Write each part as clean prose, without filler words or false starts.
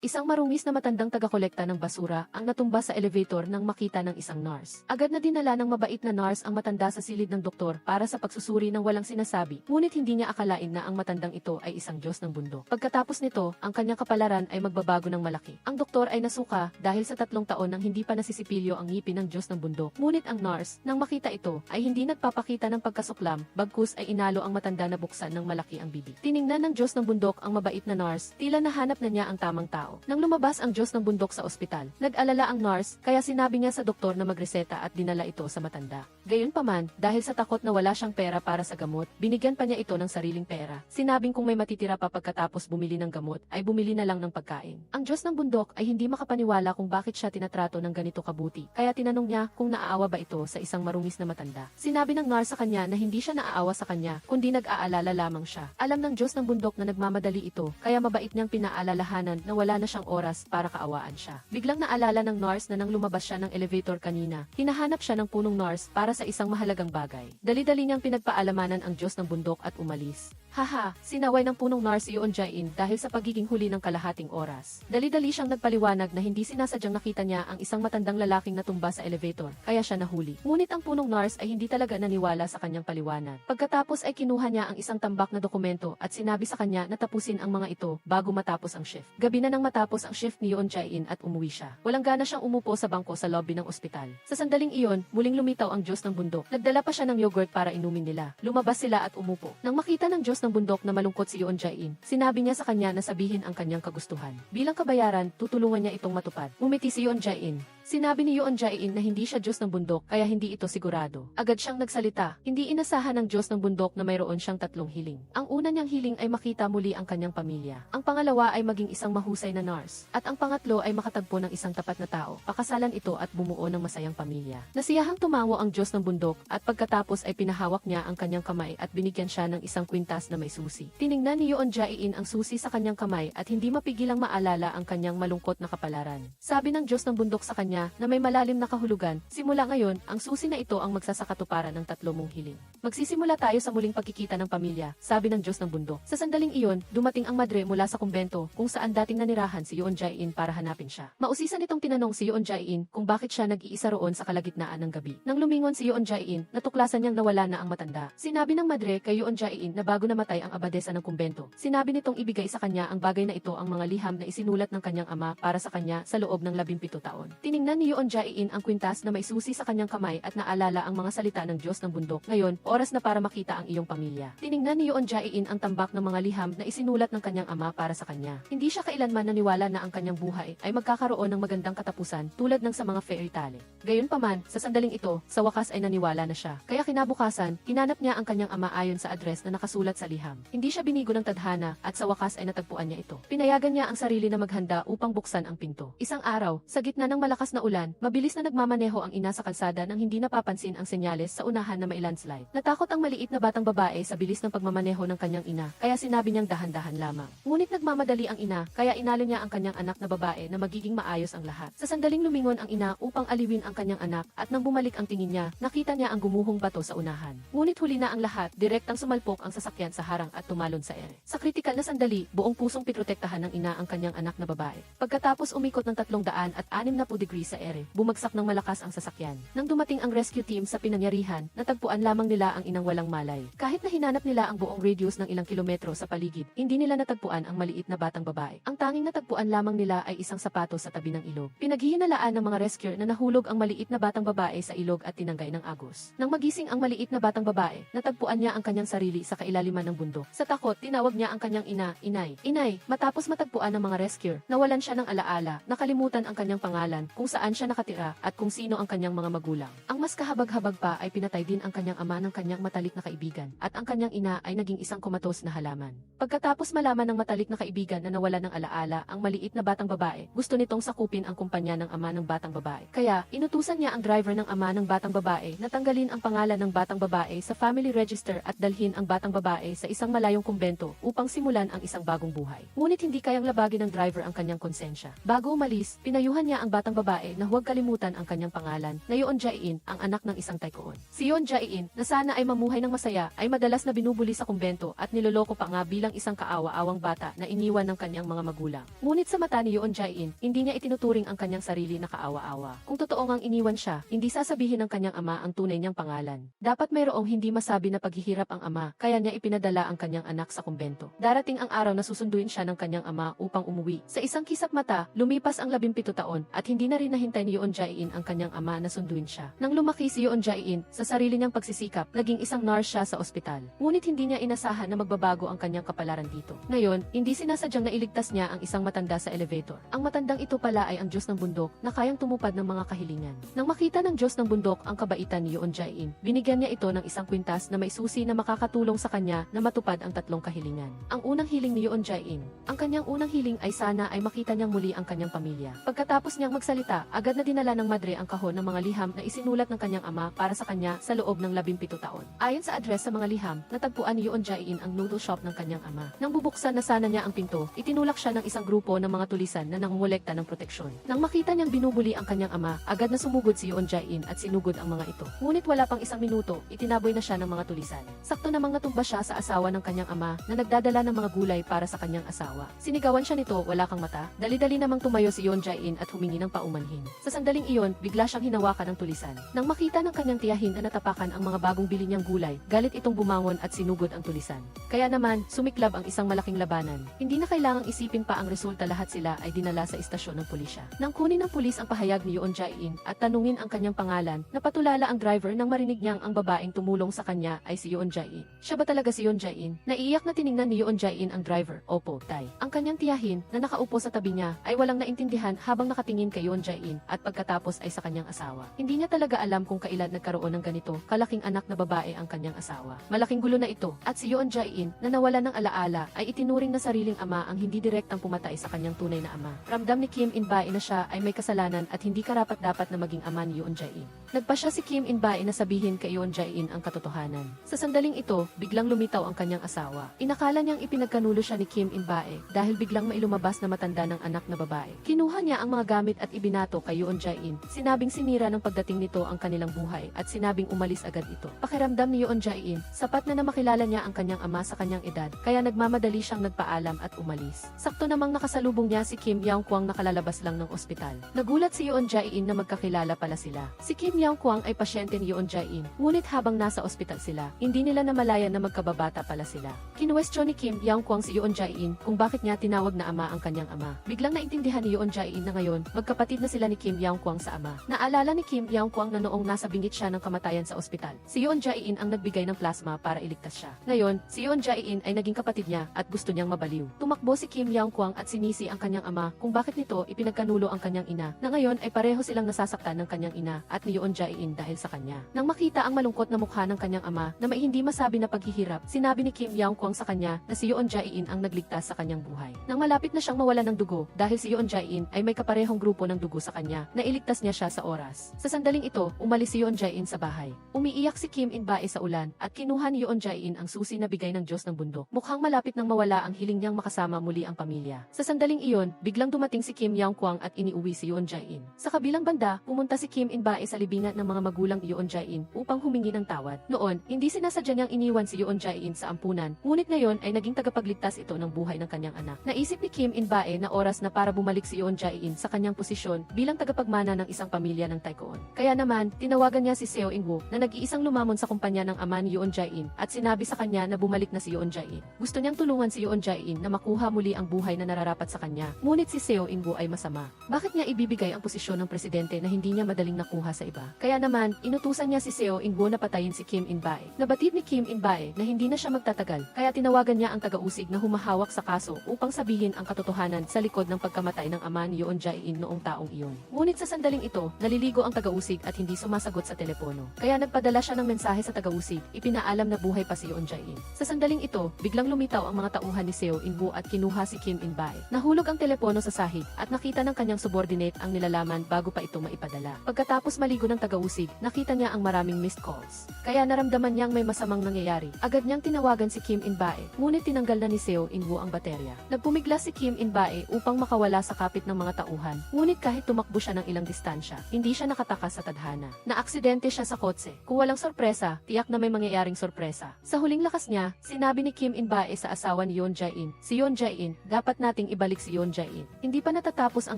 Isang marungis na matandang taga-kolekta ng basura ang natumba sa elevator nang makita ng isang nurse. Agad na dinala ng mabait na nurse ang matanda sa silid ng doktor para sa pagsusuri ng walang sinasabi, ngunit hindi niya akalain na ang matandang ito ay isang Diyos ng bundok. Pagkatapos nito, ang kanyang kapalaran ay magbabago ng malaki. Ang doktor ay nasuka dahil sa 3 taon nang hindi pa nasisipilyo ang ngipin ng Diyos ng bundok. Ngunit ang nurse, nang makita ito, ay hindi nagpapakita ng pagkasuklam, bagkus ay inalo ang matanda na buksan ng malaki ang bibig. Tiningnan ng Diyos ng bundok ang mabait na nurse, tila nahanap na niya ang tamang tao. Nang lumabas ang Diyos ng bundok sa ospital, nag-alala ang nurse, kaya sinabi niya sa doktor na magreseta at dinala ito sa matanda. Gayunpaman, dahil sa takot na wala siyang pera para sa gamot, binigyan pa niya ito ng sariling pera. Sinabing kung may matitira pa pagkatapos bumili ng gamot, ay bumili na lang ng pagkain. Ang Diyos ng bundok ay hindi makapaniwala kung bakit siya tinatrato ng ganito kabuti, kaya tinanong niya kung naaawa ba ito sa isang marungis na matanda. Sinabi ng nurse sa kanya na hindi siya naaawa sa kanya, kundi nag-aalala lamang siya. Alam ng Diyos ng bundok na nagmamadali ito, kaya mabait niyang pinaalalahanan na wala na siyang oras para kaawaan siya. Biglang naalala ng nurse na nang lumabas siya ng elevator kanina, hinahanap siya ng punong nurse para sa isang mahalagang bagay. Dali-dali niyang pinagpaalamanan ang Diyos ng bundok at umalis. Haha, sinaway ng punong nurse iyon Jain dahil sa pagiging huli ng kalahating oras. Dali-dali siyang nagpaliwanag na hindi sinasadyang nakita niya ang isang matandang lalaking natumba sa elevator, kaya siya nahuli. Ngunit ang punong nurse ay hindi talaga naniwala sa kanyang paliwanag. Pagkatapos ay kinuha niya ang isang tambak na dokumento at sinabi sa kanya na tapusin ang mga ito bago matapos ang shift. Gabi na nang matapos ang shift ni Yoon Jae-in at umuwi siya. Walang gana siyang umupo sa bangko sa lobby ng ospital. Sa sandaling iyon, muling lumitaw ang Diyos ng bundok. Nagdala pa siya ng yogurt para inumin nila. Lumabas sila at umupo. Nang makita ng Diyos ng bundok na malungkot si Yoon Jae-in, sinabi niya sa kanya na sabihin ang kanyang kagustuhan. Bilang kabayaran, tutulungan niya itong matupad. Umiti si Yoon Jae-in. Sinabi ni Yoon Jae-in na hindi siya Diyos ng bundok kaya hindi ito sigurado. Agad siyang nagsalita. Hindi inasahan ng Diyos ng bundok na mayroon siyang 3 hiling. Ang una niyang hiling ay makita muli ang kanyang pamilya. Ang pangalawa ay maging isang mahusay na nurse. At ang pangatlo ay makatagpo ng isang tapat na tao. Pakasalan ito at bumuo ng masayang pamilya. Nasiyahang tumango ang Diyos ng bundok at pagkatapos ay pinahawak niya ang kanyang kamay at binigyan siya ng isang kwintas na may susi. Tiningnan ni Yoon Jae-in ang susi sa kanyang kamay at hindi mapigilang maalala ang kanyang malungkot na kapalaran. Sabi ng Diyos ng bundok sa kanya na may malalim na kahulugan, simula ngayon, ang susi na ito ang magsasakatuparan ng 3 mong hiling. Magsisimula tayo sa muling pagkikita ng pamilya, sabi ng Diyos ng bundok. Sa sandaling iyon, dumating ang madre mula sa kumbento kung saan dating nanirahan si Yoon Jae-in para hanapin siya. Mausisan itong tinanong si Yoon Jae-in kung bakit siya nag-iisa roon sa kalagitnaan ng gabi. Nang lumingon si Yoon Jae-in, natuklasan niyang nawala na ang matanda. Sinabi ng madre kay Yoon Jae-in na bago namatay ang abadesa ng kumbento, sinabi nitong ibigay sa kanya ang bagay na ito ang mga liham na isinulat ng kanyang ama para sa kanya sa loob ng 17 taon. Tiningnan ni Yoon Jae-in ang kwintas na may susi sa kanyang kamay at naalala ang mga salita ng Diyos ng bundok. Ngayon, oras na para makita ang iyong pamilya. Tiningnan ni Yoon Jae-in ang tambak ng mga liham na isinulat ng kanyang ama para sa kanya. Hindi siya kailanman naniwala na ang kanyang buhay ay magkakaroon ng magandang katapusan tulad ng sa mga fairy tale. Gayunpaman, sa sandaling ito, sa wakas ay naniwala na siya. Kaya kinabukasan, hinanap niya ang kanyang ama ayon sa address na nakasulat sa liham. Hindi siya binigo ng tadhana at sa wakas ay natagpuan niya ito. Pinayagan niya ang sarili na maghanda upang buksan ang pinto. Isang araw, sa gitna ng malakas na ulan, mabilis na nagmamaneho ang ina sa kalsada nang hindi napapansin ang senyales sa unahan na may landslide. Natakot ang maliit na batang babae sa bilis ng pagmamaneho ng kanyang ina, kaya sinabi niyang dahan-dahan lamang. Ngunit nagmamadali ang ina, kaya inalo niya ang kanyang anak na babae na magiging maayos ang lahat. Sa sandaling lumingon ang ina upang aliwin ang kanyang anak at nang bumalik ang tingin niya, nakita niya ang gumuhong bato sa unahan. Ngunit huli na ang lahat, direktang sumalpok ang sasakyan sa harang at tumalon sa ere. Sa kritikal na sandali, buong pusong piprotektahan ng ina ang kanyang anak na babae. Pagkatapos umikot ng 360 degrees sa ere, bumagsak ng malakas ang sasakyan. Nang dumating ang rescue team sa pinangyarihan, natagpuan lamang nila ang inang walang malay. Kahit na hinanap nila ang buong radius ng ilang kilometro sa paligid, hindi nila natagpuan ang maliit na batang babae. Ang tanging natagpuan lamang nila ay isang sapatos sa tabi ng ilog. Pinaghihinalaan ng mga rescuer na nahulog ang maliit na batang babae sa ilog at tinanggay ng agos. Nang magising ang maliit na batang babae, natagpuan niya ang kanyang sarili sa kailaliman ng bundok. Sa takot, tinawag niya ang kanyang ina, Inay. Inay, matapos matagpuan ng mga rescuer, nawalan siya ng alaala, nakalimutan ang kanyang pangalan, kung saan siya nakatira, at kung sino ang kanyang mga magulang. Ang mas kahabag-habag pa ay pinatay din ang kanyang ama ng kanyang matalik na kaibigan, at ang kanyang ina ay naging isang kumatos na halaman. Pagkatapos malaman ng matalik na kaibigan na nawala ng alaala ang maliit na batang babae, gusto nitong sakupin ang kumpanya ng ama ng batang babae. Kaya, inutusan niya ang driver ng ama ng batang babae na tanggalin ang pangalan ng batang babae sa family register at dalhin ang batang babae sa isang malayong kumbento upang simulan ang isang bagong buhay. Ngunit hindi kayang labagin ng driver ang kanyang konsensya. Bago umalis, pinayuhan niya ang batang babae babae na huwag kalimutan ang kanyang pangalan na Yeon Jae-in, ang anak ng isang tycoon. Si Yeon Jae-in, na sana ay mamuhay ng masaya, ay madalas na binubuli sa kumbento at niloloko pa nga bilang isang kaawa-awang bata na iniwan ng kanyang mga magulang. Ngunit sa mata ni Yeon Jae-in, hindi niya itinuturing ang kanyang sarili na kaawa-awa. Kung totoo ngang iniwan siya, hindi sasabihin ng kanyang ama ang tunay niyang pangalan. Dapat mayroong hindi masabi na paghihirap ang ama, kaya niya ipinadala ang kanyang anak sa kumbento. Darating ang araw na susunduin siya ng kanyang ama upang umuwi. Sa isang kisap mata, lumipas ang 17 taon at hindi na rin nahintay ni Yeon Jae-in ang kanyang ama na sunduin siya. Nang lumaki si Yeon Jae-in, sa sarili niyang pagsisikap, naging isang nurse siya sa ospital. Ngunit hindi niya inasahan na magbabago ang kanyang kapalaran dito. Ngayon, hindi sinasadyang nailigtas niya ang isang matanda sa elevator. Ang matandang ito pala ay ang Diyos ng bundok na kayang tumupad ng mga kahilingan. Nang makita ng Diyos ng bundok ang kabaitan ni Yeon Jae-in, binigyan niya ito ng isang kwintas na may susi na makakatulong sa kanya na matupad ang 3 kahilingan. Ang unang hiling ni Yeon Jae-in. Ang kanyang unang hiling ay sana ay makita niyang muli ang kanyang pamilya. Pagkatapos niyang magsalita, agad na dinala ng madre ang kahon ng mga liham na isinulat ng kanyang ama para sa kanya sa loob ng 17 taon. Ayon sa address sa mga liham, natagpuan ni Yeon Jae-in ang noodle shop ng kanyang ama. Nang bubuksan na sana niya ang pinto, itinulak siya ng isang grupo ng mga tulisan na nangungolekta ng proteksyon. Nang makita niyang binubuli ang kanyang ama, agad na sumugod si Yeon Jae-in at sinugod ang mga ito. Ngunit wala pang isang minuto, itinaboy na siya ng mga tulisan. Sakto namang natumba siya sa asawa ng kanyang ama na nagdadala ng mga gulay para sa kanyang asawa. Sinigawan siya nito, wala kang mata. Dali-dali namang tumayo si Yeon Jae-in at humingi ng paumanhin. Sa sandaling iyon, bigla siyang hinawakan ng tulisan. Nang makita ng kanyang tiyahin na natapakan ang mga bagong bili niyang gulay, galit itong bumangon at sinugod ang tulisan. Kaya naman, sumiklab ang isang malaking labanan. Hindi na kailangang isipin pa ang resulta, lahat sila ay dinala sa istasyon ng pulisya. Nang kunin ng pulis ang pahayag ni Yeon Jae-in at tanungin ang kanyang pangalan, napatulala ang driver nang marinig niyang ang babaeng tumulong sa kanya ay si Yeon Jae-in. Siya ba talaga si Yeon Jae-in? Naiiyak na tiningnan ni Yeon Jae-in ang driver. Opo, tay. Ang kanyang tiyahin na nakaupo sa tabi niya ay walang naintindihan habang nakatingin kay Yeon Jae-in at pagkatapos ay sa kanyang asawa. Hindi niya talaga alam kung kailan nagkaroon ng ganito kalaking anak na babae ang kanyang asawa. Malaking gulo na ito at si Yeon Jae-in na nawala ng alaala ay itinuring na sariling ama ang hindi direktang pumatay sa kanyang tunay na ama. Ramdam ni Kim In-bae na siya ay may kasalanan at hindi karapat-dapat na maging ama ni Yeon Jae-in. Nagpa siya si Kim In-bae na sabihin kay Yeon Jae-in ang katotohanan. Sa sandaling ito, biglang lumitaw ang kanyang asawa. Inakala niyang ipinagkanulo siya ni Kim In-bae dahil biglang may lumabas na matanda ng anak na babae. Kinuha niya ang mga gamit at ibinato kay Yeon Jae-in. Sinabing sinira ng pagdating nito ang kanilang buhay at sinabing umalis agad ito. Pakiramdam ni Yeon Jae-in, sapat na makilala niya ang kanyang ama sa kanyang edad, kaya nagmamadali siyang nagpaalam at umalis. Sakto namang nakasalubong niya si Kim Yang-kwang na kalalabas lang ng ospital. Nagulat si Yeon Jae-in na magkakilala pala sila. Si Kim Yang-kwang ay pasyente ni Yeon Jae-in, ngunit habang nasa ospital sila, hindi nila namalayan na magkababata pala sila. Kinuwestiyon ni Kim Yang-kwang si Yeon Jae-in kung bakit niya tinawag na ama ang kanyang ama. Biglang naintindihan ni Yeon Jae-in na ngayon, magkapatid na sila ni Kim Yang-kwang sa ama. Naalala ni Kim Yang-kwang na noong nasa bingit siya ng kamatayan sa ospital, si Yeon Jae-in ang nagbigay ng plasma para iligtas siya. Ngayon, si Yeon Jae-in ay naging kapatid niya at gusto niyang mabaliw. Tumakbo si Kim Yang-kwang at sinisi ang kanyang ama kung bakit nito ipinagkanulo ang kanyang ina, na ngayon ay pareho silang nasasaktan ng kanyang ina at ni Yeon Jae-in dahil sa kanya. Nang makita ang malungkot na mukha ng kanyang ama na may hindi masabi na paghihirap, sinabi ni Kim Yang-kwang sa kanya na si Yeon Jae-in ang nagligtas sa kanyang buhay. Nang malapit na siyang mawala ng dugo dahil si Yeon Jae-in ay may kaparehong grupo ng dugo sa kanya, nailigtas niya siya sa oras. Sa sandaling ito, umalis si Yeon Jae-in sa bahay. Umiiyak si Kim In-bae sa ulan at kinuha ni Yeon Jae-in ang susi na bigay ng Diyos ng bundok. Mukhang malapit nang mawala ang hiling niyang makasama muli ang pamilya. Sa sandaling iyon, biglang dumating si Kim Yang-kwang at iniuwi si Yeon Jae-in. Sa kabilang banda, pumunta si Kim In-bae sa libingan ng mga magulang ni Yeon Jae-in upang humingi ng tawad. Noon, hindi sinasadya niyang iniwan si Yeon Jae-in sa ampunan, ngunit ngayon ay naging tagapagligtas ito ng buhay ng kanyang anak. Naisip ni Kim In-bae na oras na para bumalik si Yeon Jae-in sa kanyang posisyon bilang tagapagmana ng isang pamilya ng Taekwon. Kaya naman, tinawagan niya si Seo In-woo na nag-iisang lumamon sa kumpanya ng ama ni Yeon Jae-in at sinabi sa kanya na bumalik na si Yeon Jae-in. Gusto niyang tulungan si Yeon Jae-in na makuha muli ang buhay na nararapat sa kanya, ngunit si Seo In-woo ay masama. Bakit niya ibibigay ang posisyon ng presidente na hindi niya madaling nakuha sa iba? Kaya naman, inutusan niya si Seo In-woo na patayin si Kim In-bae. Nabatid ni Kim In-bae na hindi na siya magtatagal, kaya tinawagan niya ang taga-usig na humahawak sa kaso upang sabihin ang katotohanan sa likod ng pagkamatay ng ama ni Yeon Jae-in noong taong iyon. Ngunit sa sandaling ito, naliligo ang taga-usig at hindi sumasagot sa telepono. Kaya nagpadala siya ng mensahe sa taga-usig, ipinaalam na buhay pa si Yeon Jae-in. Sa sandaling ito, biglang lumitaw ang mga tauhan ni Seo In-woo at kinuha si Kim In-bae. Nahulog ang telepono sa sahig at nakita ng kanyang subordinate ang nilalaman bago pa ito maipadala. Pagkatapos maligo ng tagausig, nakita niya ang maraming missed calls. Kaya naramdaman niyang may masamang nangyayari. Agad niyang tinawagan si Kim In-bae, ngunit tinanggal na ni Seo In-woo ang baterya. Nagpumigla si Kim In-bae upang makawala sa kapit ng mga tauhan, ngunit kahit tumakbo siya ng ilang distansya, hindi siya nakatakas sa tadhana. Naaksidente siya sa kotse. Kung walang sorpresa, tiyak na may mangyayaring sorpresa. Sa huling lakas niya, sinabi ni Kim In-bae sa asawa ni Yoon Jae-in, "Si Yoon Jae-in, dapat nating ibalik si Yoon Jae-in." Hindi pa natatapos ang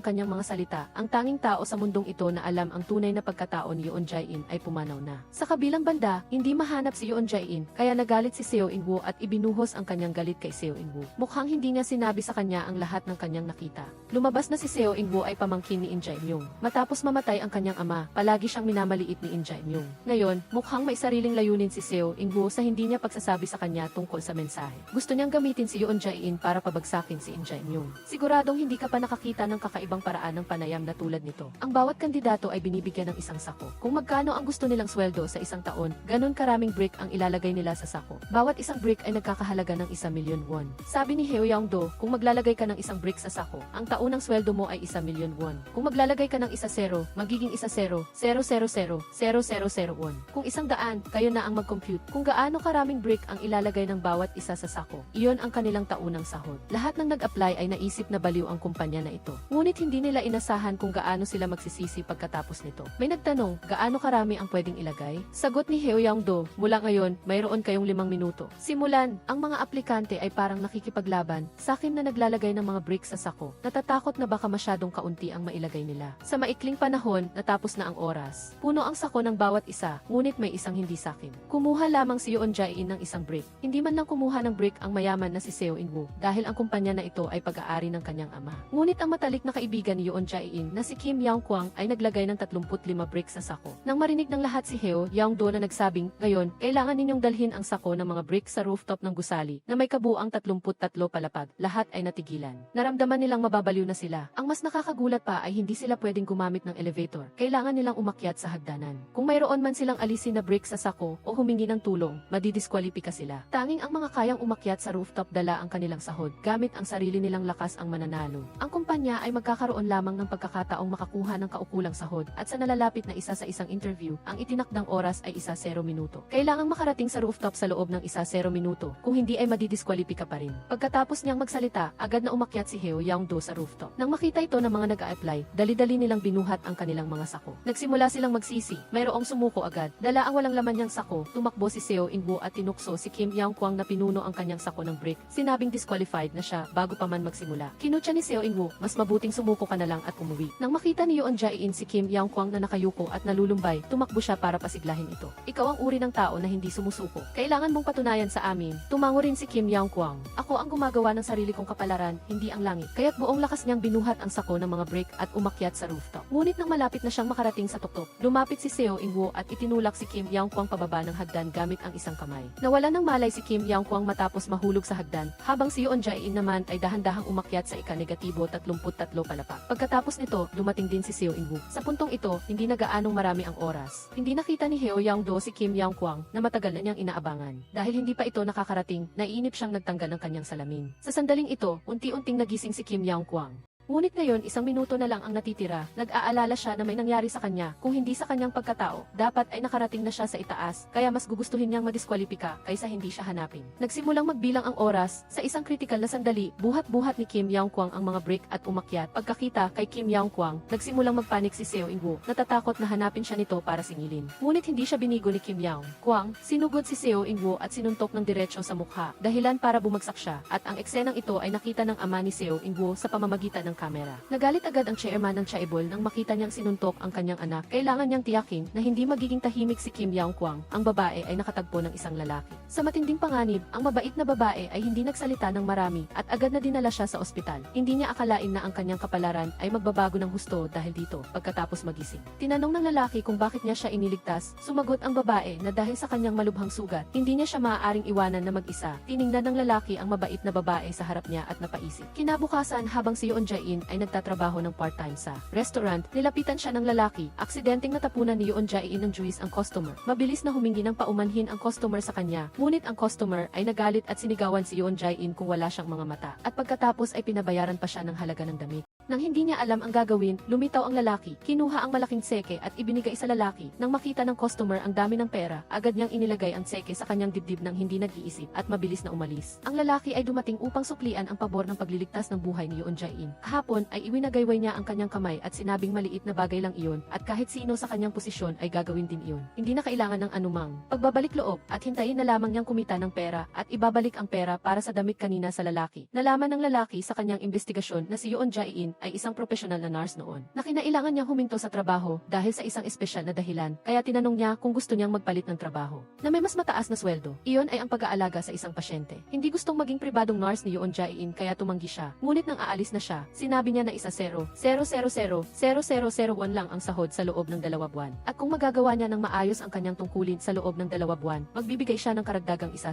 kanyang mga salita, ang tanging tao sa mundong ito na alam ang tunay na pagkatao ni Yoon Jae-in ay pumanaw na. Sa kabilang banda, hindi mahanap si Yoon Jae-in, kaya nagalit si Seo In-woo at ibinuhos ang kanyang galit kay Seo In-woo. Mukhang hindi niya sinabi sa kanya ang lahat ng kanyang nakita. Lumabas na si Seo In-woo ay pamangkin ni In Jae-myung. Matapos mamatay ang kanyang ama, palagi siyang minamaliit ni In Jae-myung. Ngayon, mukhang may sariling layunin si Seo In-woo sa hindi niya pagsasabi sa kanya tungkol sa mensahe. Gusto niyang gamitin si Yoon Jae-in para pabagsakin si In Jae-myung. Siguradong hindi ka pa nakakita ng kakaibang paraan ng panayam na tulad nito. Ang bawat kandidato ay binibigyan ng isang sako. Kung magkano ang gusto nilang sweldo sa isang taon, ganun karaming brick ang ilalagay nila sa sako. Bawat isang brick ay nagkakahalaga ng 1,000,000 won. Sabi ni Heo Young-do, kung maglalagay ka ng isang brick sa sako, ang taunang sweldo mo ay 1,000,000 won. Kung maglalagay ka ng isa zero, magiging 1,000,000,000 won. Kung 100, kayo na ang mag-compute kung gaano karaming brick ang ilalagay ng bawat isa sa sako. Iyon ang kanilang taunang sahod. Lahat ng nag-apply ay naisip na baliw ang kumpanya na ito. Ngunit hindi nila inasahan kung gaano sila magsisisi pagkatapos nito. May nagtanong, gaano karami ang pwedeng ilagay? Sagot ni Heo Young-do, mula ngayon, mayroon kayong 5 minuto. Simulan, ang mga aplikante ay parang nakikipaglaban sa akin na naglalagay ng mga bricks sa sako. Natatakot na baka masyadong kaunti ang mailagay nila. Sa maikling panahon, natapos na ang oras. Puno ang sako ng bawat isa, ngunit may isang hindi sakin. Kumuha lamang si Yoon Jae-in ng isang brick. Hindi man lang kumuha ng brick ang mayaman na si Seo In-woo dahil ang kumpanya na ito ay pag-aari ng kanyang ama. Ngunit ang matalik na kaibigan ni Yoon Jae-in na si Kim Young-kwang ay naglagay ng 35 bricks sa sako. Nang marinig ng lahat si Heo Young-do na nagsabing, "Ngayon, kailangan ninyong dalhin ang sako ng mga bricks sa rooftop ng gusali na may kabuuang 33 palapag." Lahat ay natigilan. Naramdaman nilang mababaliw na sila. Ang mas nakakagulat pa ay hindi sila pwedeng gumamit ng elevator. Kailangan nilang umakyat sa hagdanan. Kung mayroon man silang alisin na bricks sa sako o humingi ng tulong, madidiskwalipika sila. Tanging ang mga kayang umakyat sa rooftop dala ang kanilang sahod, gamit ang sarili nilang lakas ang mananalo. Ang kumpanya ay magkakaroon lamang ng pagkakataong makakuha ng kaukulang sahod at sa nalalapit na isa sa isang interview, ang itinakdang oras ay 1-0 minuto. Kailangang makarating sa rooftop sa loob ng 1-0 minuto, kung hindi ay madidiskwalipika pa rin. Pagkatapos niyang magsalita, agad na umakyat si Heo Young-do sa rooftop. Nang makita ito ng mga nag-a-apply, dali-dali nilang binuhat ang kanilang mga sako. Nagsimula silang magsisi, mayroong sumuko agad. Dala ang walang laman niyang sako, tumakbo si Seo In-woo at tinukso si Kim Young-kwang na pinuno ang kanyang sako ng brick. Sinabing disqualified na siya bago pa man magsimula. Kinutya ni Seo In-woo, mas mabuting sumuko ka na lang at umuwi. Nang makita ni Yoon Jae-in si Kim Young-kwang na nakayuko at nalulumbay, tumakbo siya para pasiglahin ito. "Ikaw ang uri ng tao na hindi sumusuko. Kailangan mong patunayan sa amin." Tumango rin si Kim Young-kwang. "Ako ang gumagawa ng sarili kong kapalaran, hindi ang langit." Kaya't buong lakas niyang binuhat ang sako ng mga brick at umakyat sa rooftop. Ngunit nang malapit na siyang makarating sa tuktok, lumapit si Seo In-woo at itinulak si Kim Young-kwang pababa ng hagdan gamit ang isang kamay. Nawalan ng malay si Kim Young-kwang matapos mahulog sa hagdan, habang si Yoon Jae-in naman ay dahan-dahang umakyat sa ika-33 palapag. Pagkatapos nito, dumating din si Seo In-woo. Sa puntong ito, hindi na gaanong marami ang oras. Hindi nakita ni Heo Young-do si Kim Young-kwang na matagal na niyang inaabangan. Dahil hindi pa ito nakakarating, naiinip siyang nagtanggal ng kanyang salamin. Sa sandaling ito, unti-unting nagising si Kim Young-kwang. Ngunit ngayon 1 minuto na lang ang natitira, nag-aalala siya na may nangyari sa kanya, kung hindi sa kanyang pagkatao, dapat ay nakarating na siya sa itaas, kaya mas gugustuhin niyang madiskwalipika kaysa hindi siya hanapin. Nagsimulang magbilang ang oras, sa isang kritikal na sandali, buhat-buhat ni Kim Young-kwang ang mga brick at umakyat. Pagkakita kay Kim Young-kwang, nagsimulang magpanik si Seo In-woo, natatakot na hanapin siya nito para singilin. Ngunit hindi siya binigo ni Kim Young-kwang, sinugod si Seo In-woo at sinuntok ng diretsyo sa mukha, dahilan para bumagsak siya, at ang eksenang ito ay nakita ng ama ni Seo In-woo sa pamamagitan ng kamera. Nagalit agad ang chairman ng Chaebol nang makita niyang sinuntok ang kanyang anak. Kailangan niyang tiyakin na hindi magiging tahimik si Kim Young-kwang. Ang babae ay nakatagpo ng isang lalaki. Sa matinding panganib, ang mabait na babae ay hindi nagsalita ng marami at agad na dinala siya sa ospital. Hindi niya akalain na ang kanyang kapalaran ay magbabago ng husto dahil dito, pagkatapos magising. Tinanong ng lalaki kung bakit niya siya iniligtas. Sumagot ang babae na dahil sa kanyang malubhang sugat, hindi niya siya maaaring iwanan na mag-isa. Tiningnan ng lalaki ang mabait na babae sa harap niya at napaisip. Kinabukasan, habang si Yoon Jae-in ay nagtatrabaho ng part-time sa restaurant, nilapitan siya ng lalaki. Aksidenteng natapunan ni Yoon Jae-in ng juice ang customer. Mabilis na humingi ng paumanhin ang customer sa kanya, ngunit ang customer ay nagalit at sinigawan si Yoon Jae-in kung wala siyang mga mata. At pagkatapos ay pinabayaran pa siya ng halaga ng damit. Nang hindi niya alam ang gagawin, lumitaw ang lalaki, kinuha ang malaking seke at ibinigay sa lalaki. Nang makita ng customer ang dami ng pera, agad niyang inilagay ang seke sa kanyang dibdib nang hindi nag-iisip at mabilis na umalis. Ang lalaki ay dumating upang suklian ang pabor ng pagliligtas ng buhay ni Yoon Jae-in. Kahapon ay iwinagayway niya ang kanyang kamay at sinabing maliit na bagay lang iyon at kahit sino sa kanyang posisyon ay gagawin din iyon. Hindi na kailangan ng anumang pagbabalik loob at hintayin na lamang niyang kumita ng pera at ibabalik ang pera para sa damit kanina sa lalaki. Nalaman ng lalaki sa kanyang investigasyon na si Yoon Jae-in ay isang profesional na nurse noon. Na kinailangan niyang huminto sa trabaho dahil sa isang espesyal na dahilan, kaya tinanong niya kung gusto niyang magpalit ng trabaho na may mas mataas na sweldo. Iyon ay ang pag-aalaga sa isang pasyente. Hindi gustong maging pribadong nurse ni Yoon Jae-in kaya tumanggi siya. Ngunit nang aalis na siya, sinabi niya na 1,000,000,001 lang ang sahod sa loob ng 2 buwan. At kung magagawa niya ng maayos ang kanyang tungkulin sa loob ng 2 buwan, magbibigay siya ng karagdagang 0%.